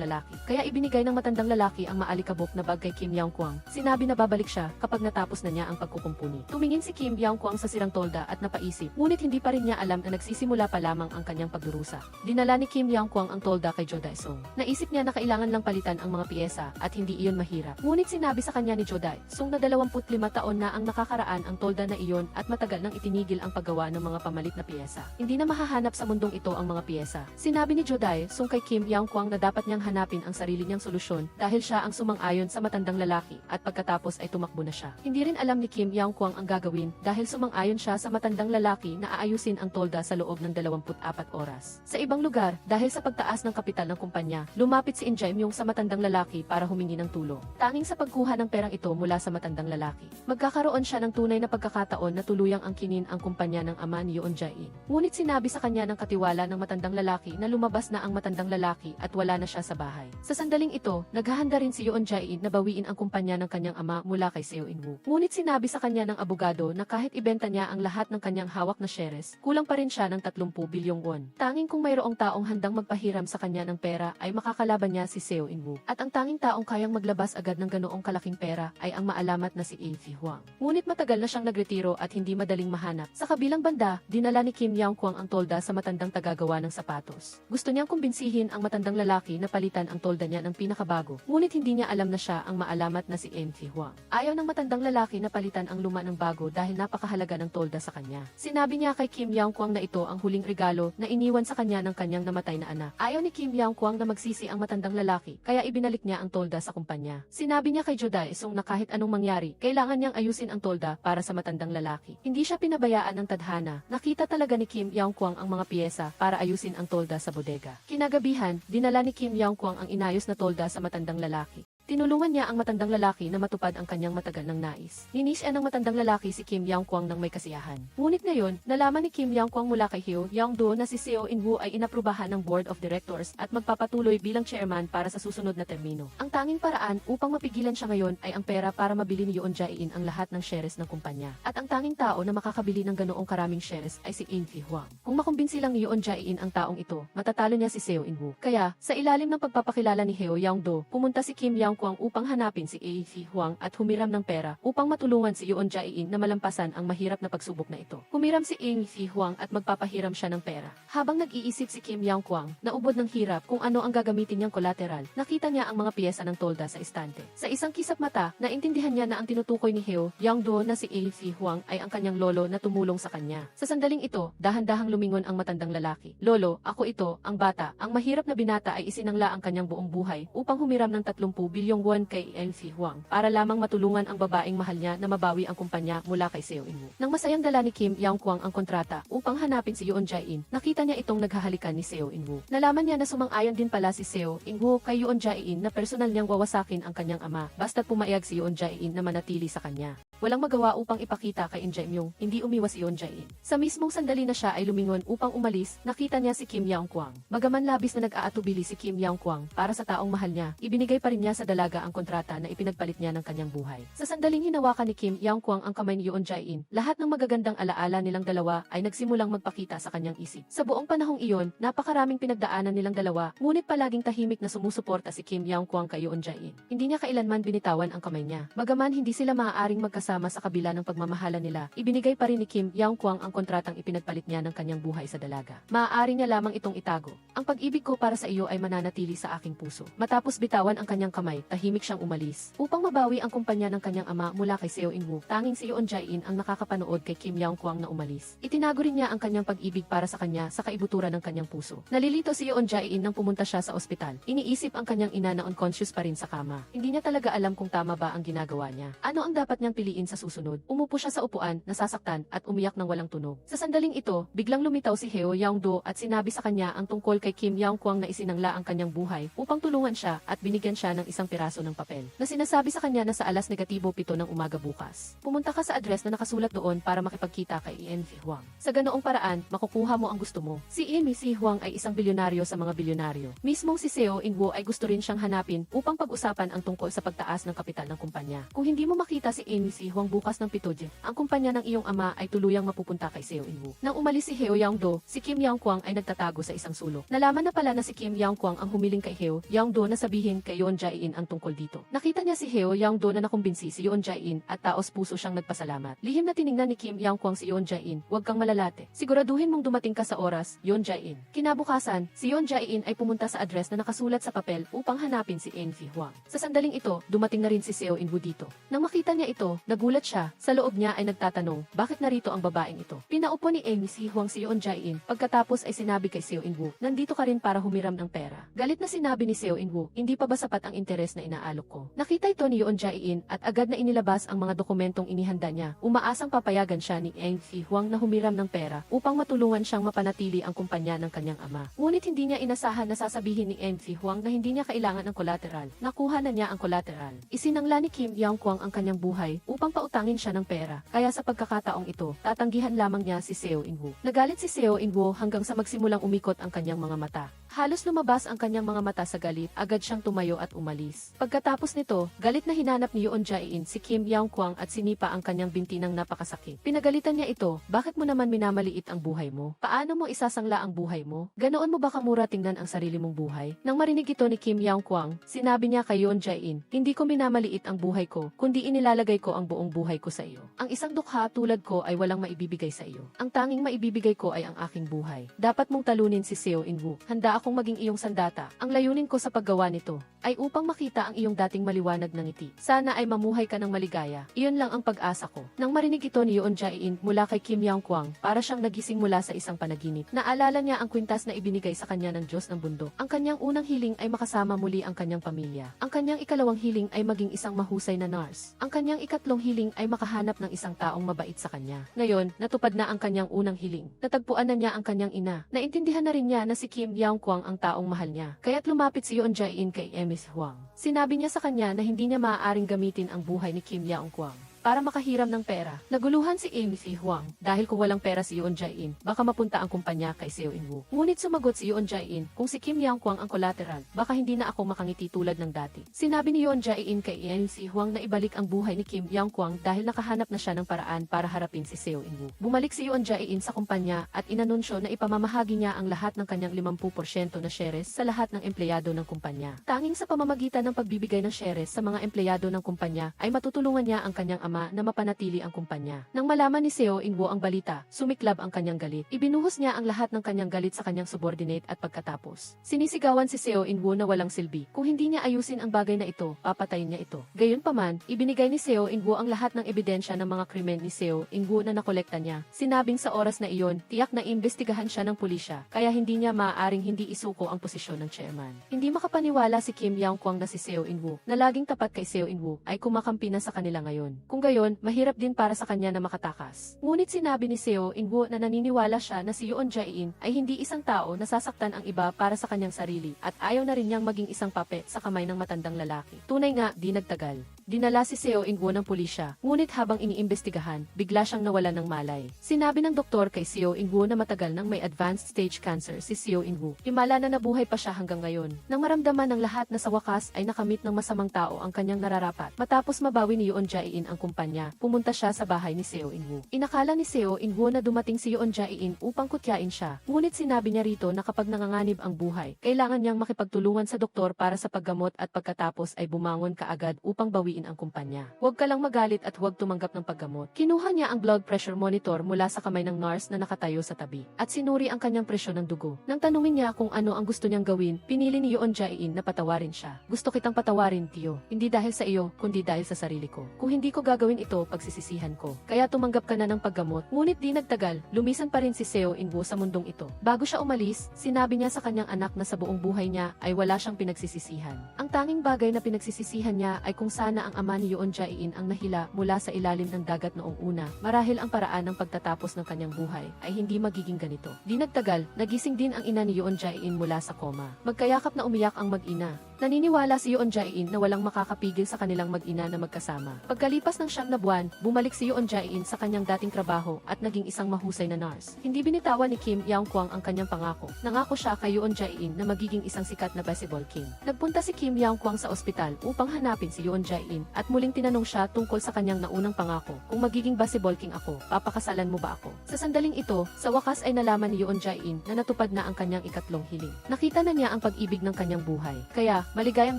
lalaki. Kaya ibinigay ng matandang lalaki ang maalikabok na bag kay Kim Yang-kwang. Sinabi na babalik siya kapag natapos na niya ang pagkukumpuni. Tumingin si Kim Yang-kwang sa sirang tolda at napaisip, ngunit hindi pa rin niya alam na nagsisimula pa lamang ang kanyang pagdurusa. Dinala ni Kim Yang-kwang ang tolda kay Jo Da-isong. Naisip niya na kailangan lang palitan ang mga piyesa at hindi iyon mahirap. Ngunit sinabi sa kanya ni Jo Da-isong na 25 taon na ang nakakaraan ang tolda na iyon at matagal nang itinigil ang paggawa ng mga pamalit na piyesa. Hindi na mahahanap sa mundong ito ang mga piyesa. Sinabi ni Jo Da-isong kay Kim Yang-kwang na dapat niyang hanapin ang sarili niyang solusyon dahil siya ang sumang-ayon sa matandang lalaki at pagkatapos ay tumakbo na siya. Hindi rin alam ni Kim Yang-kwang ang gagawin dahil sumang-ayon siya sa matandang lalaki na aayusin ang tolda sa loob ng 24 oras. Sa ibang lugar, dahil sa pagtaas ng kapital ng kumpanya, lumapit si In Jae-myung sa matandang lalaki para humingi ng tulong. Tanging sa pagkuha ng perang ito mula sa matandang lalaki, magkakaroon siya ng tunay na pagkakataon na tuluyang angkinin ang kumpanya ng ama ni Yoon Jae-in. Ngunit sinabi sa kanya ng katiwala ng matandang lalaki na lumabas na ang matandang lalaki at wala na siya sa bahay. Sa sandaling ito, naghahanda rin si Yoon Jae-in na bawiin ang kumpanya ng kanyang ama mula kay Seo In-woo. Ngunit sinabi sa kanya ng abogado na kahit ibenta niya ang lahat ng kanyang hawak na shares, kulang pa rin siya ng 30 bilyong won. Tanging kung mayroong taong handang magpahiram sa kanya ng pera ay makakalaban niya si Seo In-woo. At ang tanging taong kayang maglabas agad ng ganoong kalaking pera ay ang maalamat na si In Fi-hwang. Ngunit matagal na siyang nagretiro at hindi madaling mahanap. Sa kabilang banda, dinala ni Kim Yang-kwang ang tolda sa matandang tagagawa ng sapatos. Gusto niyang kumbinsihin ang matandang lalaki na palitan ang tolda niya ng pinakabago, ngunit hindi niya alam na siya ang maalamat na si In Fi-hwang. Ayaw ng matandang lalaki na palitan ang luma ng bago dahil napakahalaga ng tolda sa kanya. Sinabi niya kay Kim Yang-kwang na ito ang huling regalo regalo na iniwan sa kanya ng kanyang namatay na anak. Ayaw ni Kim Yang Kwang na magsisi ang matandang lalaki, kaya ibinalik niya ang tolda sa kumpanya. Sinabi niya kay Jo Dae-sung na kahit anong mangyari, kailangan niyang ayusin ang tolda para sa matandang lalaki. Hindi siya pinabayaan ng tadhana. Nakita talaga ni Kim Yang Kwang ang mga piyesa para ayusin ang tolda sa bodega. Kinagabihan, dinala ni Kim Yang Kwang ang inayos na tolda sa matandang lalaki. Tinulungan niya ang matandang lalaki na matupad ang kanyang matagal ng nais. Ninisya ng matandang lalaki si Kim Yang Kwang ng may kasiyahan. Ngunit ngayon, nalaman ni Kim Yang Kwang mula kay Hyo Yang-do na si Seo In-woo ay inaprubahan ng Board of Directors at magpapatuloy bilang chairman para sa susunod na termino. Ang tanging paraan upang mapigilan siya ngayon ay ang pera para mabili ni Yoon Jae-in ang lahat ng shares ng kumpanya. At ang tanging tao na makakabili ng ganoong karaming shares ay si In Fi-hwang. Kung makumbinsi lang ni Yoon Jae-in ang taong ito, matatalo niya si Seo In-woo. Kaya, sa ilalim ng pagpapakilala ni Hyo Yang-do, pumunta si Kim Yang Kwang upang hanapin si A. Fi-hwang at humiram ng pera upang matulungan si Yoon Jae-in na malampasan ang mahirap na pagsubok na ito. Humiram si A. Fi-hwang at magpapahiram siya ng pera. Habang nag-iisip si Kim Yang Kwang, naubod ng hirap kung ano ang gagamitin niyang collateral, nakita niya ang mga piyesa ng tolda sa estante. Sa isang kisap mata, naintindihan niya na ang tinutukoy ni Hyo Yang-do na si A. Fi-hwang ay ang kanyang lolo na tumulong sa kanya. Sa sandaling ito, dahan-dahang lumingon ang matandang lalaki. Lolo, ako ito, ang bata. Ang mahirap na binata ay isinangla ang kanyang buong buhay upang humiram ng 30 bilyong won kay In Fi-hwang para lamang matulungan ang babaeng mahal niya na mabawi ang kumpanya mula kay Seo In-woo. Nang masayang dala ni Kim Yang Kwang ang kontrata upang hanapin si Yoon Jae-in, nakita niya itong naghahalikan ni Seo In-woo. Nalaman niya na sumang-ayon din pala si Seo In-woo kay Yoon Jae-in na personal niyang wawasakin ang kanyang ama basta't pumayag si Yoon Jae-in na manatili sa kanya. Walang magawa upang ipakita kay In Jae-myung, hindi umiwas si Yoon Jae-in. Sa mismong sandali na siya ay lumingon upang umalis, nakita niya si Kim Yang Kwang. Bagaman labis na nag-aatubili si Kim Yang Kwang para sa taong mahal niya, ibinigay pa rin niya sa dalaga ang kontrata na ipinagpalit niya ng kanyang buhay. Sa sandaling hinawakan ni Kim Yang Kwang ang kamay ni Yoon Jae-in, lahat ng magagandang alaala nilang dalawa ay nagsimulang magpakita sa kanyang isip. Sa buong panahong iyon, napakaraming pinagdaanan nilang dalawa, ngunit palaging tahimik na sumusuporta si Kim Yang Kwang kay Yoon Jae-in. Hindi niya kailanman binitawan ang kamay niya. Bagaman hindi sila maaaring magkasama sa kabila ng pagmamahalan nila, ibinigay pa rin ni Kim Yang Kwang ang kontratang ipinagpalit niya ng kanyang buhay sa dalaga. Maaari niya lamang itong itago. Ang pag-ibig ko para sa iyo ay mananatili sa aking puso. Matapos bitawan ang kanyang kamay, tahimik siyang umalis. Upang mabawi ang kumpanya ng kanyang ama mula kay Seo In-woo, tanging si Yoon Jae-in ang nakakapanood kay Kim Yang Kwang na umalis. Itinago rin niya ang kanyang pag-ibig para sa kanya sa kaibuturan ng kanyang puso. Nalilito si Yoon Jae-in nang pumunta siya sa ospital. Iniisip ang kanyang ina na unconscious pa rin sa kama. Hindi niya talaga alam kung tama ba ang ginagawa niya. Ano ang dapat niyang piliin sa susunod? Umupo siya sa upuan, nasasaktan, at umiyak ng walang tunog. Sa sandaling ito, biglang lumitaw si Hyo Yang-do at sinabi sa kanya ang tungkol kay Kim Yang Kwang na isinangla ang kanyang buhay upang tulungan siya at binigyan siya ng isang piraso ng papel na sinasabi sa kanya na sa alas negatibo 7 ng umaga bukas. Pumunta ka sa address na nakasulat doon para makipagkita kay In Fi-hwang. Sa ganoong paraan, makukuha mo ang gusto mo. Si In Fi-hwang ay isang bilyonaryo sa mga bilyonaryo. Mismong si Seo In-woo ay gusto rin siyang hanapin upang pag-usapan ang tungkol sa pagtaas ng kapital ng kumpanya. Kung hindi mo makita si In Fi-hwang bukas ng 7, ang kumpanya ng iyong ama ay tuluyang mapupunta kay Seo In-woo. Nang umalis si Hyo Yang-do, si Kim Yang Kwang ay nagtatago sa isang sulok. Nalaman na pala na si Kim Yang Kwang ang humiling kay Hyo Yang-do na sabihin kay Yoon Jae-in ang tungkol dito. Nakita niya si Hyo Yang-do na nakumbinsi si Yoon Jae-in at taos puso siyang nagpasalamat. Lihim na tiningnan ni Kim Yang Kwang si Yoon Jae-in, "Huwag kang malalate. Siguraduhin mong dumating ka sa oras, Yoon Jae-in." Kinabukasan, si Yoon Jae-in ay pumunta sa address na nakasulat sa papel upang hanapin si In Fi-hwang. Sa sandaling ito, dumating na rin si Seo In-woo dito. Nang makita niya ito, nagulat siya. Sa loob niya ay nagtatanong, bakit narito ang babaeng ito? Pinaupo ni In Fi-hwang si Yoon Jae-in, pagkatapos ay sinabi kay Seo In-woo, "Nandito ka rin para humiram ng pera." Galit na sinabi ni Seo In-woo, "Hindi pa ba sapat ang interes na inaalok ko?" Nakita ito ni Yoon Jae-in at agad na inilabas ang mga dokumentong inihanda niya. Umaasang papayagan siya ni In Fi-hwang na humiram ng pera upang matulungan siyang mapanatili ang kumpanya ng kanyang ama. Ngunit hindi niya inasahan na sasabihin ni In Fi-hwang na hindi niya kailangan ng collateral. Nakuha na niya ang collateral. Isinangla ni Kim Yang Kwang ang kanyang buhay upang pautangin siya ng pera. Kaya sa pagkakataong ito, tatanggihan lamang niya si Seo In-woo. Nagalit si Seo In-woo hanggang sa magsimulang umikot ang kanyang mga mata. Halos lumabas ang kanyang mga mata sa galit, agad siyang tumayo at umalis. Pagkatapos nito, galit na hinanap ni Yoon Jae-in si Kim Yang Kwang at sinipa ang kanyang binti ng napakasakit. Pinagalitan niya ito, "Bakit mo naman minamaliit ang buhay mo? Paano mo isasangla ang buhay mo? Ganoon mo ba kamura tingnan ang sarili mong buhay?" Nang marinig ito ni Kim Yang Kwang, sinabi niya kay Yoon Jae-in, "Hindi ko minamaliit ang buhay ko, kundi inilalagay ko ang buong buhay ko sa iyo. Ang isang dukha tulad ko ay walang maibibigay sa iyo. Ang tanging maibibigay ko ay ang aking buhay. Dapat mong talunin si Seo In-woo. Handa akong maging iyong sandata. Ang layunin ko sa paggawa nito ay upang makita ang iyong dating maliwanag na ngiti. Sana ay mamuhay ka ng maligaya. Iyon lang ang pag-asa ko. Nang marinig ito ni Yoon Jae-in mula kay Kim Young-kwang, para siyang nagising mula sa isang panaginip. Naalala niya ang kwintas na ibinigay sa kanya ng Diyos ng bundok. Ang kanyang unang hiling ay makasama muli ang kanyang pamilya. Ang kanyang ikalawang hiling ay maging isang mahusay na nurse. Ang kanyang ikatlong hiling ay makahanap ng isang taong mabait sa kanya. Ngayon, natupad na ang kanyang unang hiling. Natagpuan na niya ang kanyang ina. Naintindihan na rin niya na si Kim Young-kwang ang taong mahal niya. Kaya't lumapit si Yoon Jae-in kay Miss Hwang. Sinabi niya sa kanya na hindi niya maaaring gamitin ang buhay ni Kim Young-kwang para makahiram ng pera. Naguluhan si Amy si Hwang dahil kung walang pera si Yoon Jae-in, baka mapunta ang kumpanya kay Seo In-woo. Ngunit sumagot si Yoon Jae-in, kung si Kim Young-kwang ang collateral, baka hindi na ako makangiti tulad ng dati. Sinabi ni Yoon Jae-in kay Amy si Hwang na ibalik ang buhay ni Kim Young-kwang dahil nakahanap na siya ng paraan para harapin si Seo In-woo. Bumalik si Yoon Jae-in sa kumpanya at inanunsyo na ipamamahagi niya ang lahat ng kanyang 50% na shares sa lahat ng empleyado ng kumpanya. Tanging sa pamamagitan ng pagbibigay ng shares sa mga empleyado ng kumpanya ay matutulungan niya ang kanyang ama na mapanatili ang kumpanya. Nang malaman ni Seo In-woo ang balita, sumiklab ang kanyang galit. Ibinuhos niya ang lahat ng kanyang galit sa kanyang subordinate at pagkatapos sinisigawan si Seo In-woo na walang silbi. Kung hindi niya ayusin ang bagay na ito, papatayin niya ito. Gayunpaman, ibinigay ni Seo In-woo ang lahat ng ebidensya ng mga krimen ni Seo In-woo na nakolekta niya. Sinabing sa oras na iyon, tiyak na imbestigahan siya ng pulisya, kaya hindi niya maaaring hindi isuko ang posisyon ng chairman. Hindi makapaniwala si Kim Young-kwang na si Seo In-woo, na laging tapat kay Seo In-woo, ay kumakampi na sa kanila ngayon. Kung gayon, mahirap din para sa kanya na makatakas. Ngunit sinabi ni Seo In-woo na naniniwala siya na si Yoon Jae-in ay hindi isang tao na sasaktan ang iba para sa kanyang sarili at ayaw na rin niyang maging isang puppet sa kamay ng matandang lalaki. Tunay nga, di nagtagal. Dinala si Seo In-woo ng pulisya, ngunit habang iniimbestigahan, bigla siyang nawalan ng malay. Sinabi ng doktor kay Seo In-woo na matagal nang may advanced stage cancer si Seo In-woo. Himala na nabuhay pa siya hanggang ngayon. Nang maramdaman ng lahat na sa wakas ay nakamit ng masamang tao ang kanyang nararapat. Matapos mabawi ni Yoon Jae-in ang kumpanya, pumunta siya sa bahay ni Seo In-woo. Inakala ni Seo In-woo na dumating si Yoon Jae-in upang kutyain siya. Ngunit sinabi niya rito na kapag nanganganib ang buhay, kailangan niyang makipagtulungan sa doktor para sa paggamot at pagkatapos ay bumangon kaagad upang bawiin ang kumpanya. Huwag ka lang magalit at huwag tumanggap ng paggamot. Kinuha niya ang blood pressure monitor mula sa kamay ng nurse na nakatayo sa tabi at sinuri ang kanyang presyon ng dugo. Nang tanungin niya kung ano ang gusto niyang gawin, pinili ni Yoon Jae-in na patawarin siya. Gusto kitang patawarin, Tio. Hindi dahil sa iyo, kundi dahil sa sarili ko. Kung hindi ko gagawin ito, pagsisisihan ko. Kaya tumanggap ka na ng paggamot. Ngunit di nagtagal, lumisan pa rin si Seo In-woo sa mundong ito. Bago siya umalis, sinabi niya sa kanyang anak na sa buong buhay niya ay wala siyang pinagsisisihan. Ang tanging bagay na pinagsisisihan niya ay kung sana ang ama ni Yoon Jae-in ang nahila mula sa ilalim ng dagat noong una. Marahil ang paraan ng pagtatapos ng kanyang buhay ay hindi magiging ganito. Di nagtagal, nagising din ang ina ni Yoon Jae-in mula sa koma. Magkayakap na umiyak ang mag-ina. Naniniwala si Yoon Jae-in na walang makakapigil sa kanilang mag-ina na magkasama. Pagkalipas ng 9 na buwan, bumalik si Yoon Jae-in sa kanyang dating trabaho at naging isang mahusay na nurse. Hindi binitawan ni Kim Young-kwang ang kanyang pangako. Nangako siya kay Yoon Jae-in na magiging isang sikat na basketball king. Nagpunta si Kim Young-kwang sa ospital upang hanapin si Yoon Jae-in at muling tinanong siya tungkol sa kanyang naunang pangako. Kung magiging basketball king ako, papakasalan mo ba ako? Sa sandaling ito, sa wakas ay nalaman ni Yoon Jae-in na natupad na ang kanyang ikatlong hiling. Nakita na niya ang pag-ibig ng kanyang buhay. Kaya, maligayang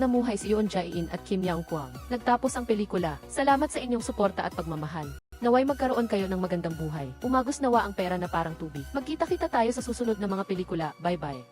namuhay si Yoon Jae-in at Kim Young-kwang. Nagtapos ang pelikula. Salamat sa inyong suporta at pagmamahal. Naway magkaroon kayo ng magandang buhay. Umagos nawa ang pera na parang tubig. Magkita-kita tayo sa susunod na mga pelikula. Bye-bye.